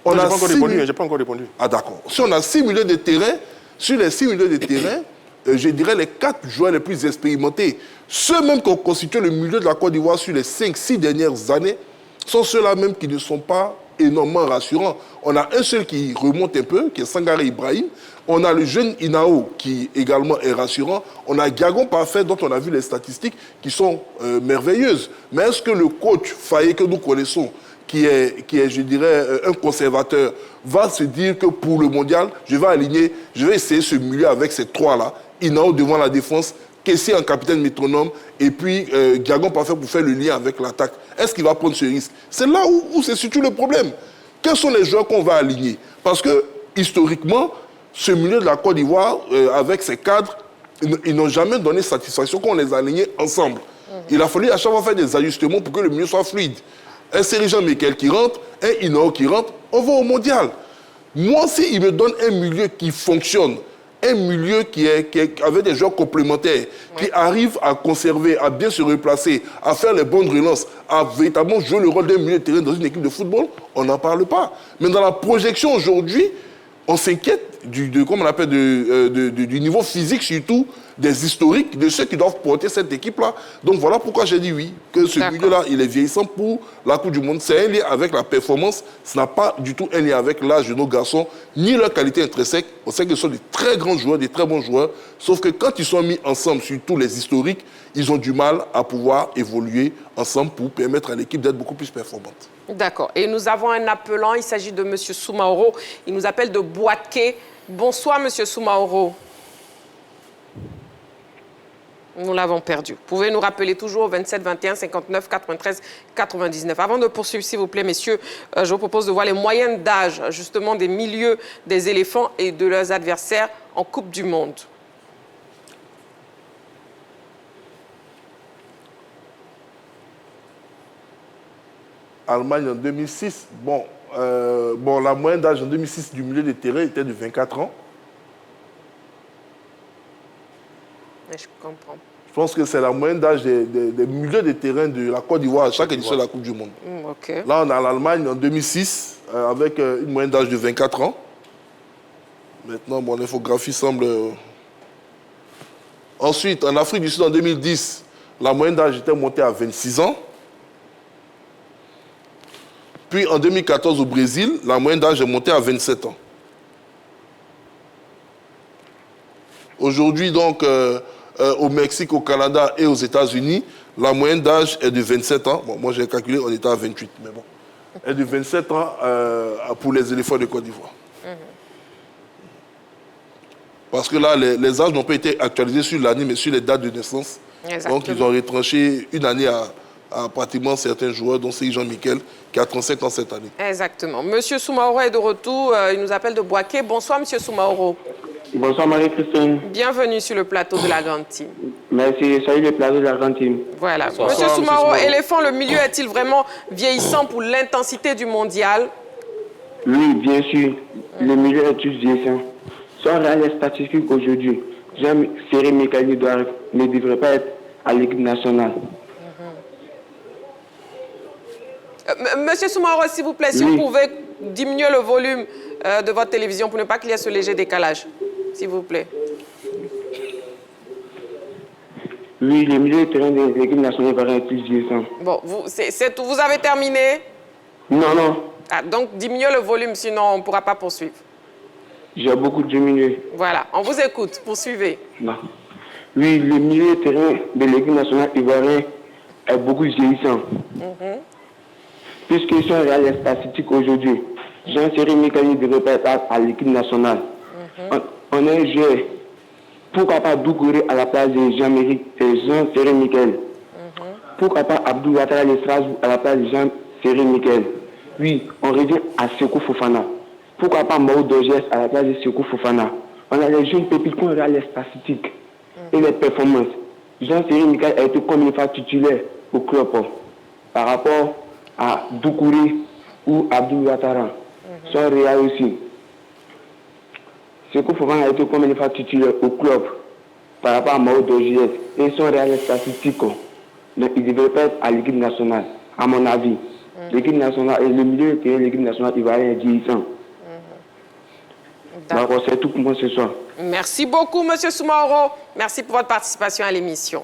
Je n'ai pas encore répondu. Ah d'accord. Si on a 6 milieux de terrain, sur les 6 milieux de terrain, je dirais les 4 joueurs les plus expérimentés, ceux même qui ont constitué le milieu de la Côte d'Ivoire sur les 5-6 dernières années, sont ceux-là même qui ne sont pas énormément rassurants. On a un seul qui remonte un peu, qui est Sangaré Ibrahim. On a le jeune Inao qui également est rassurant. On a Gagon Parfait dont on a vu les statistiques qui sont merveilleuses. Mais est-ce que le coach Faye que nous connaissons, qui est, je dirais, un conservateur, va se dire que pour le mondial, je vais essayer ce milieu avec ces 3-là, Inao devant la défense, Kessié en capitaine métronome, et puis Gagon Parfait pour faire le lien avec l'attaque. Est-ce qu'il va prendre ce risque? C'est là où c'est surtout le problème. Quels sont les joueurs qu'on va aligner? Parce que, historiquement, ce milieu de la Côte d'Ivoire, avec ses cadres, ils n'ont jamais donné satisfaction quand on les a alignés ensemble. Il a fallu à chaque fois faire des ajustements pour que le milieu soit fluide. Un Serge Jean-Michel qui rentre, un Inao qui rentre, on va au mondial. Moi, s'il me donne un milieu qui fonctionne, un milieu qui avec des joueurs complémentaires, qui arrive à conserver, à bien se replacer, à faire les bonnes relances, à véritablement jouer le rôle d'un milieu de terrain dans une équipe de football, on n'en parle pas. Mais dans la projection aujourd'hui, on s'inquiète du niveau physique surtout, des historiques, de ceux qui doivent porter cette équipe-là. Donc voilà pourquoi j'ai dit oui, que ce milieu-là, il est vieillissant pour la Coupe du Monde. C'est un lien avec la performance, ce n'a pas du tout un lien avec l'âge de nos garçons, ni leur qualité intrinsèque. On sait que ce sont des très grands joueurs, des très bons joueurs, sauf que quand ils sont mis ensemble, surtout les historiques, ils ont du mal à pouvoir évoluer ensemble pour permettre à l'équipe d'être beaucoup plus performante. D'accord. Et nous avons un appelant, il s'agit de M. Soumaoro. Il nous appelle de Boaké. Bonsoir, M. Soumaoro. Nous l'avons perdu. Vous pouvez nous rappeler toujours au 27 21 59 93 99. Avant de poursuivre, s'il vous plaît, messieurs, je vous propose de voir les moyennes d'âge, justement, des milieux des éléphants et de leurs adversaires en Coupe du Monde. Allemagne en 2006, la moyenne d'âge en 2006 du milieu de terrain était de 24 ans. Je comprends. Je pense que c'est la moyenne d'âge des milieux de terrain de la Côte d'Ivoire à chaque édition de la Coupe du Monde. Okay. Là, on a l'Allemagne en 2006 avec une moyenne d'âge de 24 ans. Maintenant, l'infographie semble... Ensuite, en Afrique du Sud, en 2010, la moyenne d'âge était montée à 26 ans. Puis en 2014 au Brésil, la moyenne d'âge est montée à 27 ans. Aujourd'hui, donc, au Mexique, au Canada et aux États-Unis, la moyenne d'âge est de 27 ans. Bon, moi, j'ai calculé, on était à 28, mais bon. Elle est de 27 ans pour les éléphants de Côte d'Ivoire. Parce que là, les âges n'ont pas été actualisés sur l'année, mais sur les dates de naissance. Exactement. Donc, ils ont retranché une année à pratiquement certains joueurs, dont c'est Jean-Michel, qui a 35 ans cette année. Exactement. Monsieur Soumaoro est de retour. Il nous appelle de Boaké. Bonsoir, Monsieur Soumaoro. Bonsoir, Marie-Christine. Bienvenue sur le plateau de la Grande Team. Merci. Salut le plateau de la Grande Team. Voilà. Monsieur Soumaoro, éléphant, le milieu est-il vraiment vieillissant pour l'intensité du mondial? Oui, bien sûr. Le milieu est tout vieillissant. Si on regarde les statistiques aujourd'hui, Jean-Cyril Mikali ne devrait pas être à l'équipe nationale. Monsieur Soumaoro, s'il vous plaît, si vous pouvez diminuer le volume de votre télévision pour ne pas qu'il y ait ce léger décalage, s'il vous plaît. Oui, le milieu de terrain de l'équipe nationale va être plus vieillissant. Bon, c'est tout. Vous avez terminé? Non, non. Ah, donc, diminuez le volume, sinon on ne pourra pas poursuivre. J'ai beaucoup diminué. Voilà, on vous écoute. Poursuivez. Non. Oui, le milieu de terrain de l'équipe nationale ivoirienne est beaucoup vieillissant. Puisque si on regarde les statistiques aujourd'hui, Jean-Cyril Mikali ne devrait pas être à l'équipe nationale. On a un joueur, pourquoi pas Doucouré à la place de Jean-Cyril Mikali? Pourquoi pas Abdou Ouattara de Strasbourg à la place de Jean-Cyril Mikali? Oui, on revient à Sékou Fofana. Pourquoi pas Mao Dogès à la place de Sékou Fofana? On a les jeunes pépites qui ont regarde les statistiques et les performances. Jean-Cyril Mikali a été comme une fois titulaire au club par rapport à Doucouré ou Abdou Ouattara. Son Réal aussi. Sékou Fofana a été comme une fois titulaire au club par rapport à Mao Dogès et son Réal statistique. Donc il ne devrait pas être à l'équipe nationale, à mon avis. L'équipe nationale et le milieu de l'équipe nationale ivoirienne est vieillissant. D'accord, c'est tout pour moi ce soir. Merci beaucoup, Monsieur Soumaoro. Merci pour votre participation à l'émission.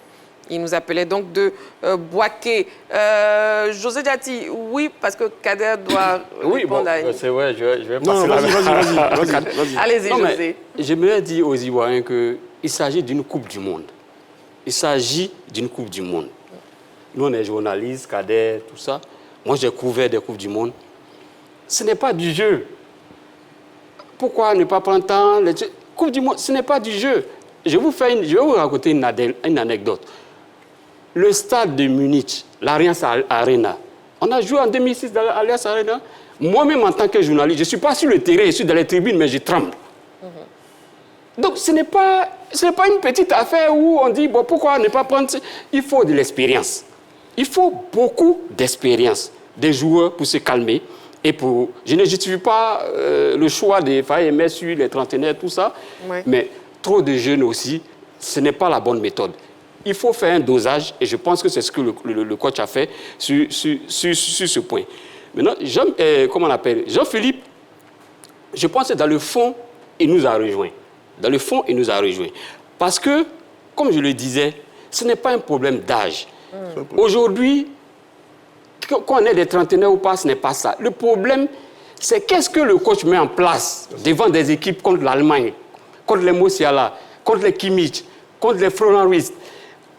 Il nous appelait donc de Boaké. José Diati, oui, parce que Kader doit répondre à... c'est vrai, je vais passer non, vas-y. Allez-y, José. J'aimerais dire aux Ivoiriens qu'il s'agit d'une Coupe du Monde. Il s'agit d'une Coupe du Monde. Nous, on est journalistes, Kader, tout ça. Moi, j'ai couvert des Coupes du Monde. Ce n'est pas du jeu. Pourquoi ne pas prendre temps? Coupe du Monde, ce n'est pas du jeu. Je vais vous raconter une anecdote. Le stade de Munich, l'Allianz Arena, on a joué en 2006 dans l'Allianz Arena. Moi-même, en tant que journaliste, je ne suis pas sur le terrain, je suis dans les tribunes, mais je tremble. Donc, ce n'est pas une petite affaire où on dit, bon, pourquoi ne pas prendre... Il faut de l'expérience. Il faut beaucoup d'expérience des joueurs pour se calmer. Et pour... Je ne justifie pas le choix des FAMS sur les trentenaires, tout ça. Oui. Mais trop de jeunes aussi, ce n'est pas la bonne méthode. Il faut faire un dosage, et je pense que c'est ce que le coach a fait sur ce point. Maintenant, Jean-Philippe, je pense que dans le fond, il nous a rejoints. Dans le fond, il nous a rejoints. Parce que, comme je le disais, ce n'est pas un problème d'âge. Aujourd'hui, qu'on ait des trentenaires ou pas, ce n'est pas ça. Le problème, c'est qu'est-ce que le coach met en place devant des équipes contre l'Allemagne, contre les Musiala, contre les Kimmich, contre les Florian Wirtz.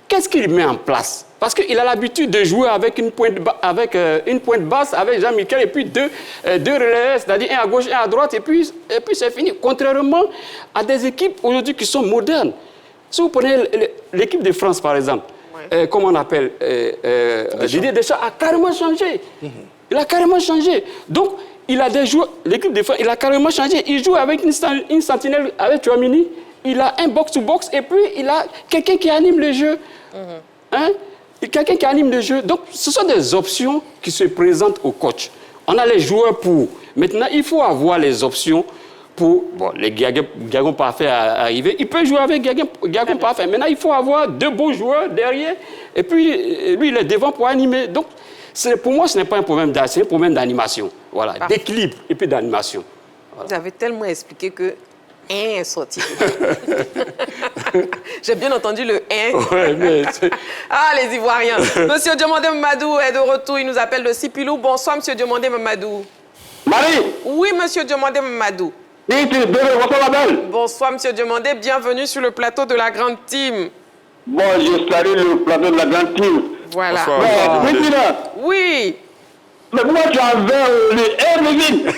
Qu'est-ce qu'il met en place? Parce qu'il a l'habitude de jouer avec une pointe basse, avec Jean-Michel, et puis deux relais, c'est-à-dire un à gauche, un à droite, et puis c'est fini. Contrairement à des équipes aujourd'hui qui sont modernes. Si vous prenez l'équipe de France, par exemple, comment on appelle Didier Deschamps a carrément changé. Il a carrément changé. Donc, il a des joueurs, l'équipe de France, il a carrément changé. Il joue avec une sentinelle, avec Chouamini. Il a un box-to-box et puis il a quelqu'un qui anime le jeu. Hein? Quelqu'un qui anime le jeu. Donc, ce sont des options qui se présentent au coach. On a les joueurs pour. Maintenant, il faut avoir les options pour... Bon, les Gagon parfaits arriver. Il peut jouer avec Gagon parfait. Maintenant, il faut avoir deux beaux joueurs derrière. Et puis, lui, il est devant pour animer. Donc, pour moi, ce n'est pas un problème d'âge, c'est un problème d'animation. Voilà, d'équilibre et puis d'animation. Voilà. Vous avez tellement expliqué que... est sorti. J'ai bien entendu le Ouais, mais ah, les Ivoiriens. Monsieur Diomandé Mamadou est de retour. Il nous appelle de Sipilou. Bonsoir, Monsieur Diomandé Mamadou. Marie. Oui, Monsieur Diomandé Mamadou. Bonsoir, ma belle. Bonsoir, Monsieur Diomandé. Bienvenue sur le plateau de la Grande Team. Bon, je salue le plateau de la Grande Team. Voilà. Oui. Mais pourquoi tu as le Levine?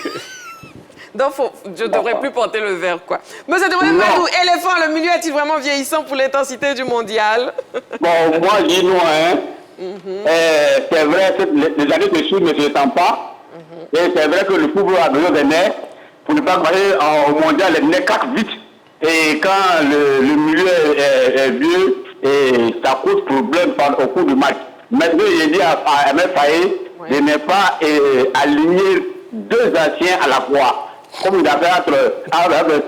Donc, je ne devrais plus porter le verre, quoi. Monsieur Diomandé Mamadou, éléphant, le milieu est-il vraiment vieillissant pour l'intensité du mondial? Bon, moi, je dis non, hein. C'est vrai que les années se suivent ne s'étendent pas. Et c'est vrai que le football a besoin des nerfs. Pour ne pas croire au mondial, les nerfs craquent vite. Et quand le milieu est vieux, et ça cause problème au cours du match. Maintenant, il dit à Ahmed Faye de ne pas aligner deux anciens à la fois. Comme il a fait entre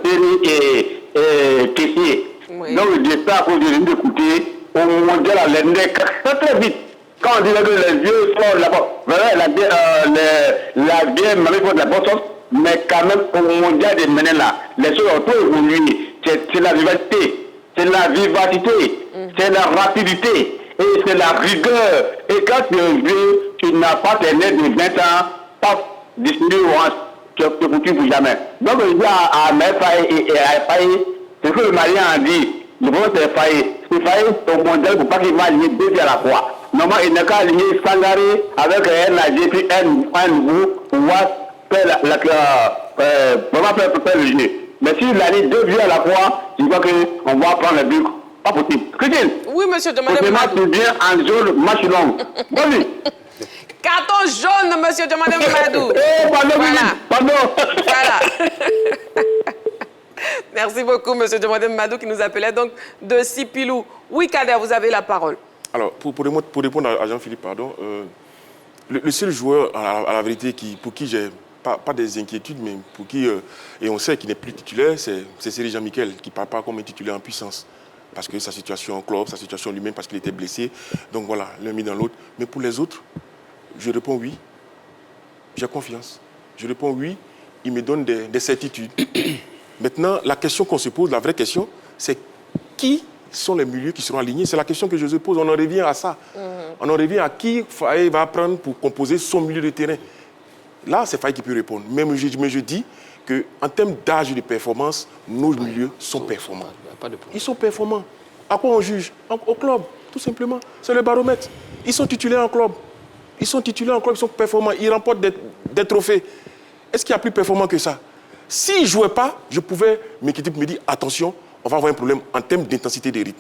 Série et Kessier. Donc, il dit ça à cause de d'écouter. Au mondial, les nerfs craquent très vite. Quand on dit que les vieux sont là-bas, la vieille mamie faut de la bonne chose, mais quand même au mondial des menés là, les choses ont trop évolué. C'est la vivacité, c'est la vivacité, c'est la rapidité, et c'est la rigueur. Et quand tu es vieux, tu n'as pas tes nez de 20 ans, pas distribué orange, tu es foutu pour jamais. Donc il dit à Faye et à Faye, c'est ce que le Malien a dit. Le problème c'est Faye. C'est Faye au mondial pour pas qu'il va aligner deux à la fois. Normalement, il n'a qu'à aligner Sangaré avec un AG puis un nouveau pour vraiment faire le jeu. Mais s'il aligne deux vieux à la fois, je vois qu'on va prendre le but. Pas possible. Christine. Oui, monsieur Djamade Madou. Tu viens en jaune, match long. Vas-y. Carton jaune, monsieur Djamade Madou. Pardon. Voilà. Merci beaucoup, monsieur Djamade Madou, qui nous appelait donc de Sipilou. Oui, Kader, vous avez la parole. Alors, pour répondre à Jean-Philippe, pardon, le seul joueur, à la vérité, pour qui j'ai pas des inquiétudes, mais pour qui, et on sait qu'il n'est plus titulaire, c'est Série Jean-Michel, qui ne part pas comme un titulaire en puissance. Parce que sa situation en club, sa situation lui-même, parce qu'il était blessé. Donc voilà, l'un mis dans l'autre. Mais pour les autres, je réponds oui. J'ai confiance. Je réponds oui. Il me donne des certitudes. Maintenant, la question qu'on se pose, la vraie question, c'est qui sont les milieux qui seront alignés? C'est la question que je pose. On en revient à ça. On en revient à qui Faye va prendre pour composer son milieu de terrain. Là, c'est Faye qui peut répondre. Mais je dis qu'en termes d'âge et de performance, nos milieux sont performants. Ils sont performants. À quoi on juge? Au club, tout simplement. C'est le baromètre. Ils sont titulaires en club. Ils sont performants. Ils remportent des trophées. Est-ce qu'il y a plus performant que ça? S'ils ne jouaient pas, mes équipes me disent attention, on va avoir un problème en termes d'intensité des rythmes.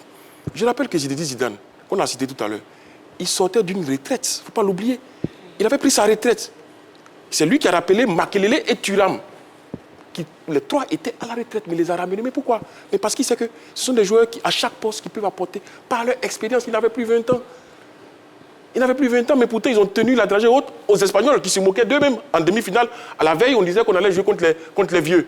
Je rappelle que Zinedine Zidane, qu'on a cité tout à l'heure, il sortait d'une retraite, il ne faut pas l'oublier. Il avait pris sa retraite. C'est lui qui a rappelé Makelele et Thuram. Les trois étaient à la retraite, mais il les a ramenés. Mais pourquoi? Mais parce qu'il sait que ce sont des joueurs qui, à chaque poste, qui peuvent apporter par leur expérience. Ils n'avaient plus 20 ans. Ils n'avaient plus 20 ans, mais pourtant, ils ont tenu la dragée haute aux Espagnols qui se moquaient d'eux-mêmes. En demi-finale, à la veille, on disait qu'on allait jouer contre les vieux.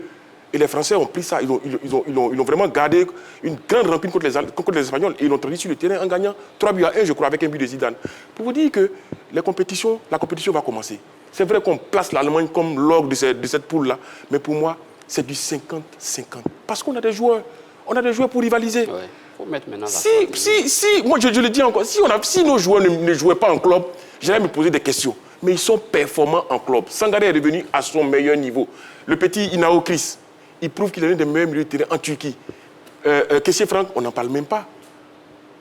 Et les Français ont pris ça. Ils ont vraiment gardé une grande rancune contre les Espagnols. Et ils l'ont traduit sur le terrain en gagnant 3-1, je crois, avec un but de Zidane. Pour vous dire que la compétition va commencer. C'est vrai qu'on place l'Allemagne comme l'orgue de cette poule-là. Mais pour moi, c'est du 50-50. Parce qu'on a des joueurs. On a des joueurs pour rivaliser. Ouais. Faut mettre maintenant moi je le dis encore, si nos joueurs ne jouaient pas en club, j'allais me poser des questions. Mais ils sont performants en club. Sangaré est revenu à son meilleur niveau. Le petit Inao Chris, il prouve qu'il est l'un des meilleurs milieux de terrain en Turquie. Kessier Franck, on n'en parle même pas.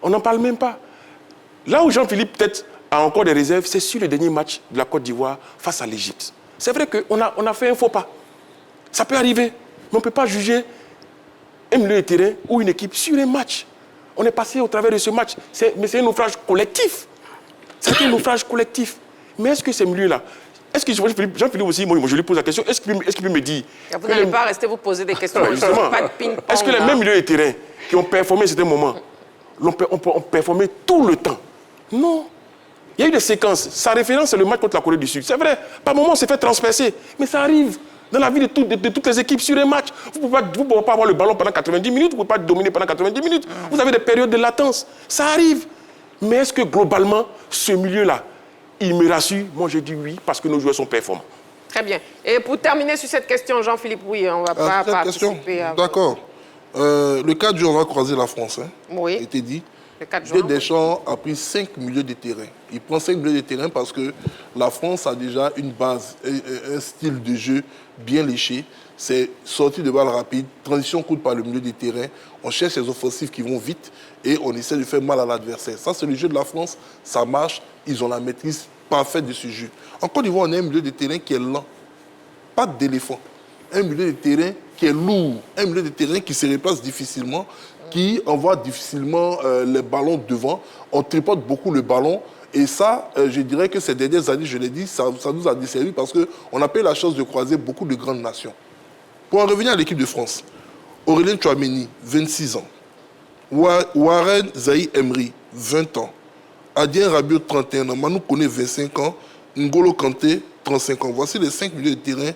On n'en parle même pas. Là où Jean-Philippe peut-être a encore des réserves, c'est sur le dernier match de la Côte d'Ivoire face à l'Égypte. C'est vrai qu'on a fait un faux pas. Ça peut arriver, mais on ne peut pas juger un milieu de terrain ou une équipe sur un match. On est passé au travers de ce match. Mais c'est un naufrage collectif. C'est un naufrage collectif. Mais est-ce que ces milieux-là, est-ce que Jean-Philippe aussi, moi je lui pose la question, est-ce qu'il peut me dire... Vous n'allez pas rester vous poser des questions. Justement, pas de ping-pong. Est-ce que les mêmes milieux de terrain qui ont performé à certains moments, ont performé tout le temps? Non. Il y a eu des séquences. Sa référence, c'est le match contre la Corée du Sud. C'est vrai, par moments, on s'est fait transpercer. Mais ça arrive dans la vie de toutes les équipes sur un match. Vous ne pouvez pas avoir le ballon pendant 90 minutes, vous ne pouvez pas dominer pendant 90 minutes. Vous avez des périodes de latence. Ça arrive. Mais est-ce que globalement, ce milieu-là, il me rassure? Moi, je dis oui, parce que nos joueurs sont performants. Très bien. Et pour terminer sur cette question, Jean-Philippe, oui, on ne va pas participer à... D'accord. Le 4 juin, on va croiser la France. Oui. Il était dit. Didier Deschamps a pris 5 milieux de terrain. Il prend 5 milieux de terrain parce que la France a déjà une base, un style de jeu bien léché. C'est sortie de balle rapide, transition courte par le milieu de terrain. On cherche les offensives qui vont vite et on essaie de faire mal à l'adversaire. Ça, c'est le jeu de la France. Ça marche. Ils ont la maîtrise parfaite de ce jeu. En Côte d'Ivoire, on a un milieu de terrain qui est lent. Pas d'éléphant. Un milieu de terrain qui est lourd. Un milieu de terrain qui se déplace difficilement. qui envoie difficilement les ballons devant. On tripote beaucoup le ballon. Et ça, je dirais que ces dernières années, je l'ai dit, ça nous a desservi parce qu'on a pas eu la chance de croiser beaucoup de grandes nations. Pour en revenir à l'équipe de France, Aurélien Tchouaméni, 26 ans. Warren Zaïre Emery, 20 ans. Adrien Rabiot, 31 ans. Manu Koné, 25 ans. N'Golo Kanté, 35 ans. Voici les 5 milieux de terrain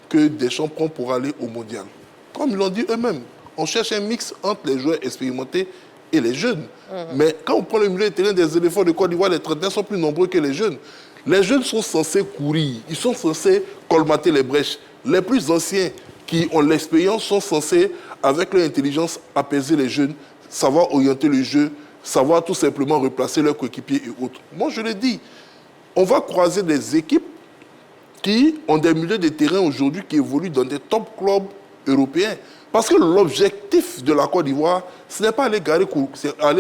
que Deschamps prend pour aller au mondial. Comme ils l'ont dit eux-mêmes, on cherche un mix entre les joueurs expérimentés et les jeunes. Mais quand on prend le milieu de terrain des éléphants de Côte d'Ivoire, les trentenaires sont plus nombreux que les jeunes. Les jeunes sont censés courir, ils sont censés colmater les brèches. Les plus anciens qui ont l'expérience sont censés, avec leur intelligence, apaiser les jeunes, savoir orienter le jeu, savoir tout simplement replacer leurs coéquipiers et autres. Moi, je l'ai dit, on va croiser des équipes qui ont des milieux de terrain aujourd'hui qui évoluent dans des top clubs européens. Parce que l'objectif de la Côte d'Ivoire, ce n'est pas aller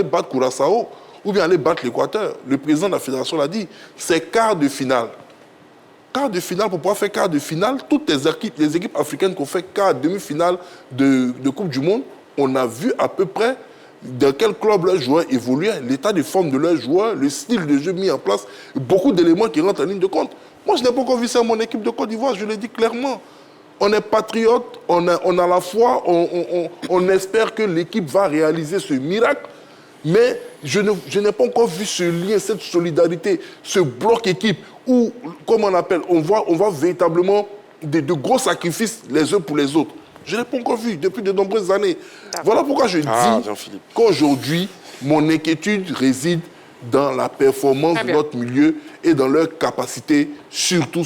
battre Curaçao ou bien aller battre l'Équateur. Le président de la fédération l'a dit, c'est quart de finale. Quart de finale, pour pouvoir faire quart de finale, toutes les équipes africaines qui ont fait quart, demi-finale de Coupe du Monde, on a vu à peu près dans quel club leurs joueurs évoluaient, l'état de forme de leurs joueurs, le style de jeu mis en place, beaucoup d'éléments qui rentrent en ligne de compte. Moi, je n'ai pas encore vu ça à mon équipe de Côte d'Ivoire, je le dis clairement. On est patriote, on a la foi, on espère que l'équipe va réaliser ce miracle, mais je n'ai pas encore vu ce lien, cette solidarité, ce bloc équipe où, comme on appelle, on voit véritablement de gros sacrifices les uns pour les autres. Je n'ai pas encore vu depuis de nombreuses années. Voilà pourquoi je dis qu'aujourd'hui, mon inquiétude réside dans la performance de notre milieu et dans leur capacité, surtout,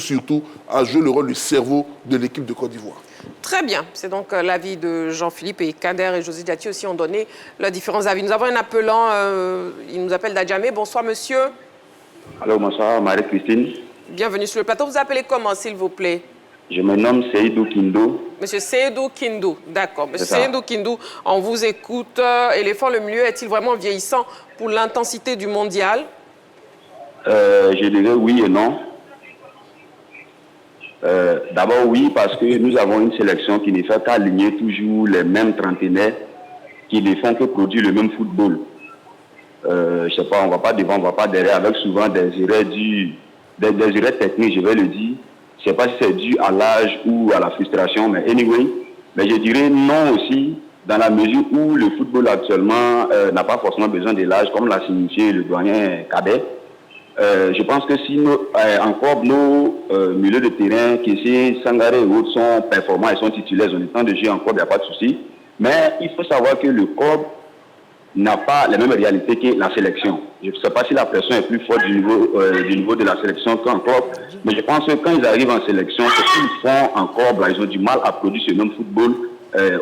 à jouer le rôle du cerveau de l'équipe de Côte d'Ivoire. Très bien. C'est donc l'avis de Jean-Philippe et Kader et José Diaty aussi ont donné leurs différents avis. Nous avons un appelant, il nous appelle d'Adjamé. Bonsoir, monsieur. Alors, bonsoir, Marie-Christine. Bienvenue sur le plateau. Vous appelez comment, s'il vous plaît? Je me nomme Seydou Kindou. Monsieur Seydou Kindou, d'accord. Monsieur Seydou Kindou, on vous écoute. Éléphant, le milieu est-il vraiment vieillissant pour l'intensité du mondial? Je dirais oui et non. D'abord oui, parce que nous avons une sélection qui ne fait qu'aligner toujours les mêmes trentenaires qui ne font que produire le même football. Je ne sais pas, on ne va pas devant, on ne va pas derrière, avec souvent des erreurs techniques, je vais le dire. Je ne sais pas si c'est dû à l'âge ou à la frustration, mais anyway. Mais je dirais non aussi, dans la mesure où le football actuellement n'a pas forcément besoin de l'âge, comme l'a signifié le doyen Cadet. Je pense que si encore nos milieux de terrain, Kessé, Sangaré et autres sont performants et sont titulaires, ils ont le temps de jouer encore, il n'y a pas de souci. Mais il faut savoir que le club n'a pas la même réalité que la sélection. Je ne sais pas si la pression est plus forte du niveau de la sélection qu'en club, mais je pense que quand ils arrivent en sélection, c'est qu'ils font encore, ils ont du mal à produire ce même football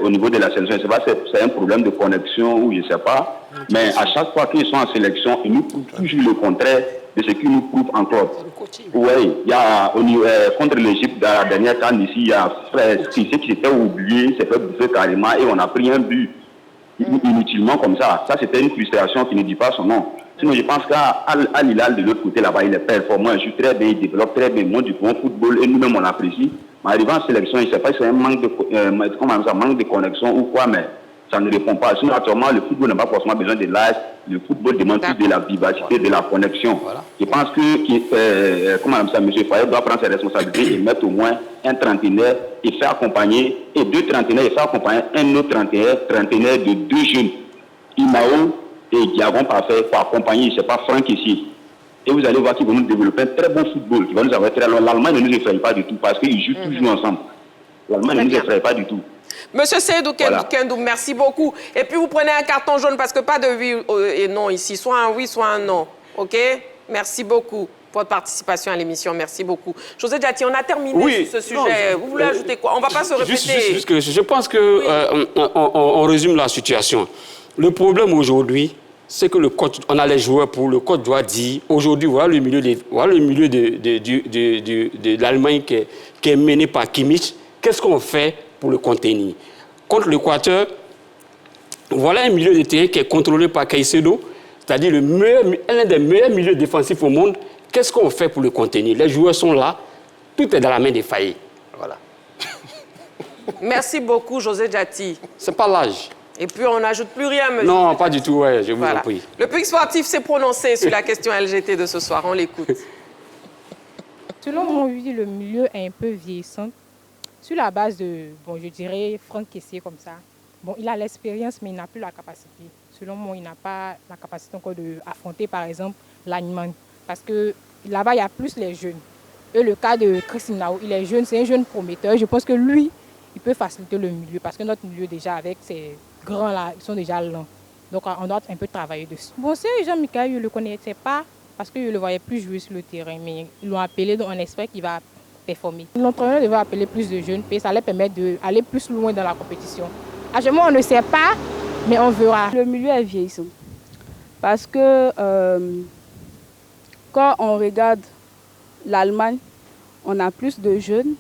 au niveau de la sélection. Je ne sais pas si c'est un problème de connexion ou je ne sais pas, mais à chaque fois qu'ils sont en sélection, ils nous prouvent toujours le contraire de ce qu'ils nous prouvent en club. Oui, il y a contre l'Égypte, dans la dernière CAN ici, il y a qui s'était oublié, s'est fait bouffer carrément et on a pris un but inutilement comme ça. Ça, c'était une frustration qui ne dit pas son nom. Sinon, je pense qu'à Lilal, de l'autre côté, là-bas, il est performant, il joue très bien, il développe très bien, il montre du bon football et nous-mêmes, on l'apprécie. Mais arrivant en sélection, je ne sais pas si c'est un manque de connexion ou quoi, mais ça ne répond pas. Sinon, actuellement, le football n'a pas forcément besoin de l'âge. Le football demande plus de la vivacité, de la connexion. Voilà. Je pense que, M. Fayet doit prendre ses responsabilités et mettre au moins un trentenaire et faire accompagner, et deux trentenaires et faire accompagner un autre trentenaire de deux jeunes, Imao et Diagon Parfait, pour accompagner, je ne sais pas, Franck ici. Et vous allez voir qu'ils vont nous développer un très bon football, qui va nous avoir très long. L'Allemagne ne nous effraie pas du tout, parce qu'ils jouent toujours ensemble. L'Allemagne ne nous effraie pas du tout. Monsieur Seydou Kindou, merci beaucoup. Et puis vous prenez un carton jaune parce que pas de oui et non ici. Soit un oui, soit un non. OK? Merci beaucoup pour votre participation à l'émission. Merci beaucoup. José Diaty, on a terminé sur ce sujet. Vous voulez ajouter quoi? On ne va pas se répéter. Je pense que on résume la situation. Le problème aujourd'hui, c'est que le coach, on a les joueurs pour, le coach doit dire, aujourd'hui, voilà le milieu de l'Allemagne qui est mené par Kimmich. Qu'est-ce qu'on fait pour le contenir? Contre l'Équateur, voilà un milieu de terrain qui est contrôlé par Caicedo, c'est-à-dire l'un des meilleurs milieux défensifs au monde. Qu'est-ce qu'on fait pour le contenir? Les joueurs sont là, tout est dans la main des faillis. Voilà. Merci beaucoup, José Diaty. C'est pas l'âge. Et puis, on n'ajoute plus rien, monsieur. Non, pas du tout, ouais, je vous en prie. Le public sportif s'est prononcé sur la question LGT de ce soir. On l'écoute. Selon moi, oui, le milieu est un peu vieillissant. Sur la base de, je dirais, Franck Kessié comme ça. Bon, il a l'expérience, mais il n'a plus la capacité. Selon moi, il n'a pas la capacité encore d'affronter, par exemple, l'Allemagne. Parce que là-bas, il y a plus les jeunes. Et le cas de Chris Nao, il est jeune, c'est un jeune prometteur. Je pense que lui, il peut faciliter le milieu. Parce que notre milieu, déjà, avec ces grands-là, ils sont déjà lents. Donc, on doit un peu travailler dessus. Bon, c'est Jean-Michel, je ne le connaissais pas parce que je ne le voyais plus jouer sur le terrain. Mais ils l'ont appelé, donc on espère qu'il va performer. L'entraîneur devait appeler plus de jeunes, puis ça allait permettre d'aller plus loin dans la compétition. Actuellement, on ne sait pas, mais on verra. Le milieu est vieillissant. Parce que quand on regarde l'Allemagne, on a plus de jeunes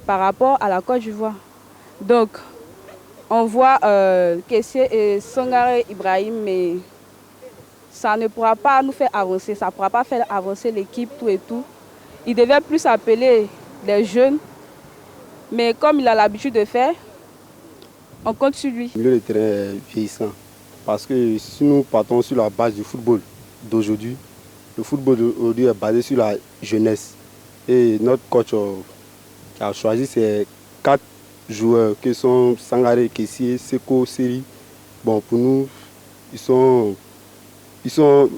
par rapport à la Côte d'Ivoire. Donc, on voit Kessié et Sangaré Ibrahim, mais ça ne pourra pas nous faire avancer, ça ne pourra pas faire avancer l'équipe, tout et tout. Il devait plus appeler les jeunes, mais comme il a l'habitude de faire, on compte sur lui. Le milieu de terrain est vieillissant parce que si nous partons sur la base du football d'aujourd'hui, le football d'aujourd'hui est basé sur la jeunesse. Et notre coach qui a choisi ces 4 joueurs qui sont Sangaré, Kessié, Seko, Seri. Bon, pour nous, ils sont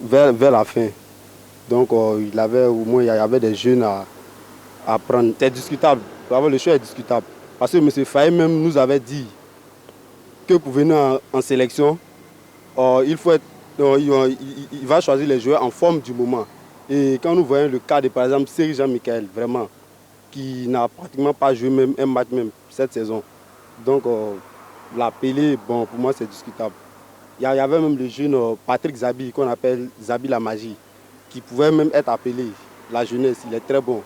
vers la fin. Donc il avait, au moins, il y avait des jeunes à prendre. C'est discutable. Le choix est discutable. Parce que M. Faye même nous avait dit que pour venir en sélection, il va choisir les joueurs en forme du moment. Et quand nous voyons le cas de, par exemple, Seri Jean-Michel, vraiment, qui n'a pratiquement pas joué même un match même cette saison. Donc l'appeler, bon, pour moi, c'est discutable. Il y avait même le jeune Patrick Zabi, qu'on appelle Zabi la magie, qui pouvait même être appelé. La jeunesse, il est très bon.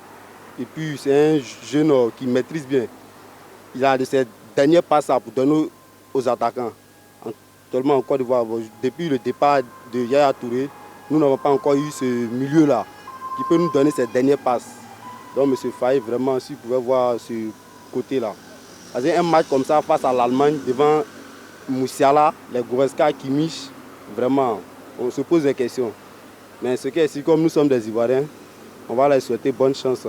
Et puis c'est un jeune qui maîtrise bien. Il a de ses dernières passes pour donner aux attaquants. Actuellement en Côte d'Ivoire, depuis le départ de Yaya Touré, nous n'avons pas encore eu ce milieu-là qui peut nous donner ses dernières passes. Donc M. Faye, vraiment, s'il pouvait voir ce côté-là. Un match comme ça face à l'Allemagne, devant Moussiala, les Goretzka, Kimmich, vraiment, on se pose des questions. Mais ce qui est ici, comme nous sommes des Ivoiriens, on va leur souhaiter bonne chance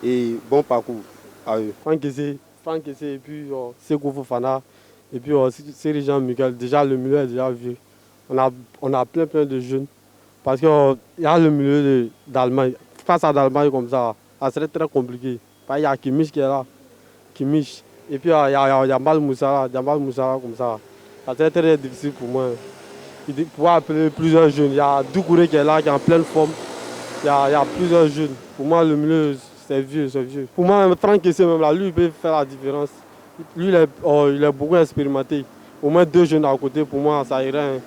et bon parcours à eux. Franck Kessié et puis Seko Fofana et puis Seri Jean-Michel. Déjà, le milieu est déjà vieux. On a plein de jeunes. Parce qu'il y a le milieu d'Allemagne. Face à l'Allemagne comme ça serait très compliqué. Il y a Kimmich qui est là. Kimmich. Et puis il y a Mal Moussala comme ça. Ça serait très difficile pour moi. Il faut appeler plusieurs jeunes. Il y a Doucouré qui est là, qui est en pleine forme. Il y a plusieurs jeunes. Pour moi, le milieu, c'est vieux. Pour moi, Franck Kessié, même là, lui, il peut faire la différence. Lui, il est beaucoup expérimenté. Au moins 2 jeunes à côté, pour moi, ça irait.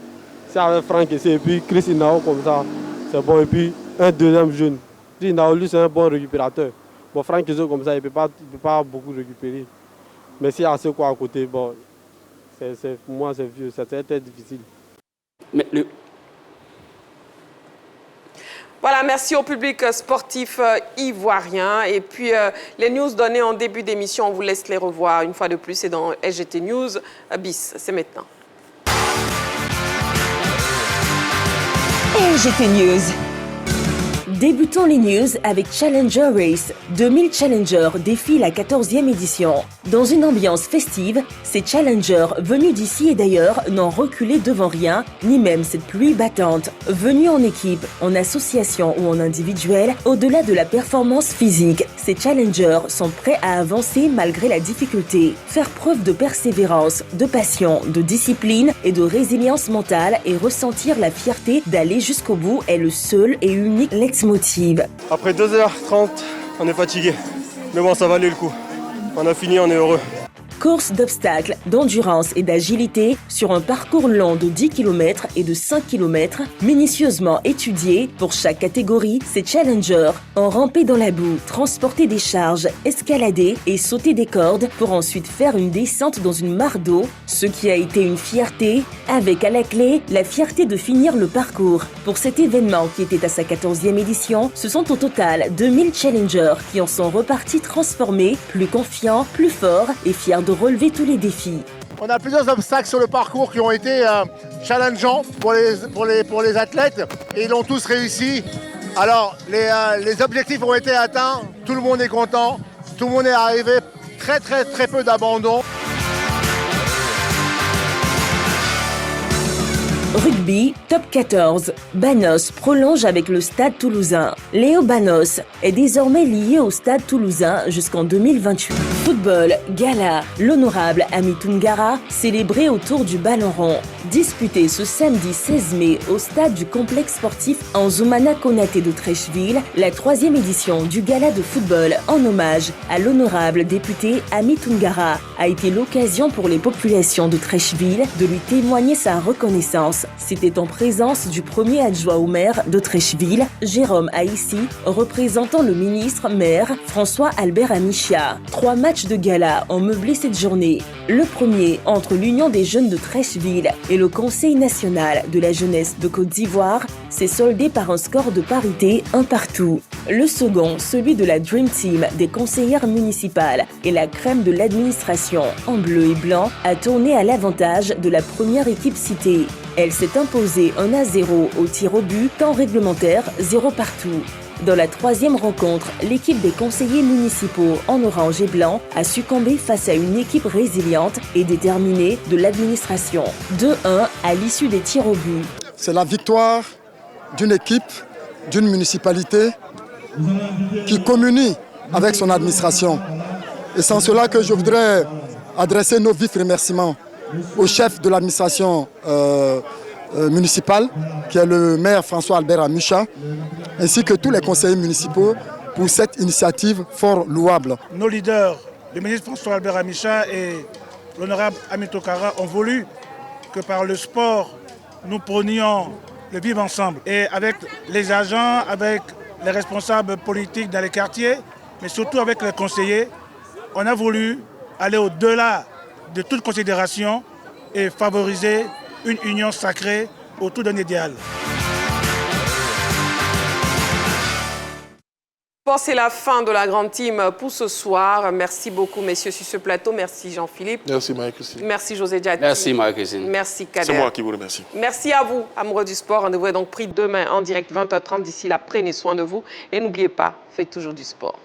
Si avec Franck Kessié et puis Chris Nao comme ça, c'est bon. Et puis un deuxième jeune. Chris Nao, lui, c'est un bon récupérateur. Bon, Franck Kessié comme ça, il ne peut pas beaucoup récupérer. Mais s'il y a ce quoi à côté, bon, pour moi, c'est vieux. Ça serait très difficile. Mais Voilà, merci au public sportif ivoirien. Et puis, les news données en début d'émission, on vous laisse les revoir une fois de plus. C'est dans SGT News bis. C'est maintenant. SGT News. Débutons les news avec Challenger Race. 2000 challengers défient la 14e édition. Dans une ambiance festive, ces challengers venus d'ici et d'ailleurs n'ont reculé devant rien, ni même cette pluie battante. Venus en équipe, en association ou en individuel, au-delà de la performance physique, ces challengers sont prêts à avancer malgré la difficulté. Faire preuve de persévérance, de passion, de discipline et de résilience mentale et ressentir la fierté d'aller jusqu'au bout est le seul et unique leitmotiv. Après 2h30, on est fatigué. Mais bon, ça valait le coup. On a fini, on est heureux. Course d'obstacles, d'endurance et d'agilité sur un parcours long de 10 km et de 5 km, minutieusement étudié pour chaque catégorie. Ces challengers ont rampé dans la boue, transporté des charges, escaladé et sauté des cordes pour ensuite faire une descente dans une mare d'eau, ce qui a été une fierté, avec à la clé la fierté de finir le parcours. Pour cet événement qui était à sa 14e édition, ce sont au total 2000 challengers qui en sont repartis transformés, plus confiants, plus forts et fiers de relever tous les défis. On a plusieurs obstacles sur le parcours qui ont été challengeants pour les athlètes et ils l'ont tous réussi. Alors, les objectifs ont été atteints, tout le monde est content, tout le monde est arrivé, très peu d'abandon. Rugby, top 14. Banos prolonge avec le Stade Toulousain. Léo Banos est désormais lié au Stade Toulousain jusqu'en 2028. Football, gala, l'honorable Ami Toungara, célébré autour du ballon rond. Disputé ce samedi 16 mai au stade du complexe sportif Anzoumana Konaté de Treichville, la 3e édition du gala de football en hommage à l'honorable député Ami Toungara a été l'occasion pour les populations de Treichville de lui témoigner sa reconnaissance. C'était en présence du premier adjoint au maire de Treichville, Jérôme Haïssi, représentant le ministre-maire François-Albert Amichia. 3 matchs de gala ont meublé cette journée. Le premier entre l'Union des jeunes de Treichville et le Conseil national de la jeunesse de Côte d'Ivoire s'est soldé par un score de parité 1-1. Le second, celui de la Dream Team des conseillères municipales et la crème de l'administration en bleu et blanc, a tourné à l'avantage de la première équipe citée. Elle s'est imposée 1-0 au tir au but, temps réglementaire 0 partout. Dans la 3e rencontre, l'équipe des conseillers municipaux en orange et blanc a succombé face à une équipe résiliente et déterminée de l'administration. 2-1 à l'issue des tirs au but. C'est la victoire d'une équipe, d'une municipalité qui communie avec son administration. Et c'est en cela que je voudrais adresser nos vifs remerciements au chef de l'administration municipale, qui est le maire François-Albert Amicha, ainsi que tous les conseillers municipaux pour cette initiative fort louable. Nos leaders, le ministre François-Albert Amicha et l'honorable Ami Toungara, ont voulu que par le sport, nous prenions le vivre ensemble. Et avec les agents, avec les responsables politiques dans les quartiers, mais surtout avec les conseillers, on a voulu aller au-delà de toute considération et favoriser une union sacrée autour d'un idéal. C'est la fin de la grande team pour ce soir. Merci beaucoup, messieurs, sur ce plateau. Merci, Jean-Philippe. Merci, Marie-Christine. Merci, José Diaty. Merci, Marie-Christine. Merci, Kader. C'est moi qui vous remercie. Merci à vous, amoureux du sport. Rendez-vous est donc pris demain en direct 20h30. D'ici là, prenez soin de vous. Et n'oubliez pas, faites toujours du sport.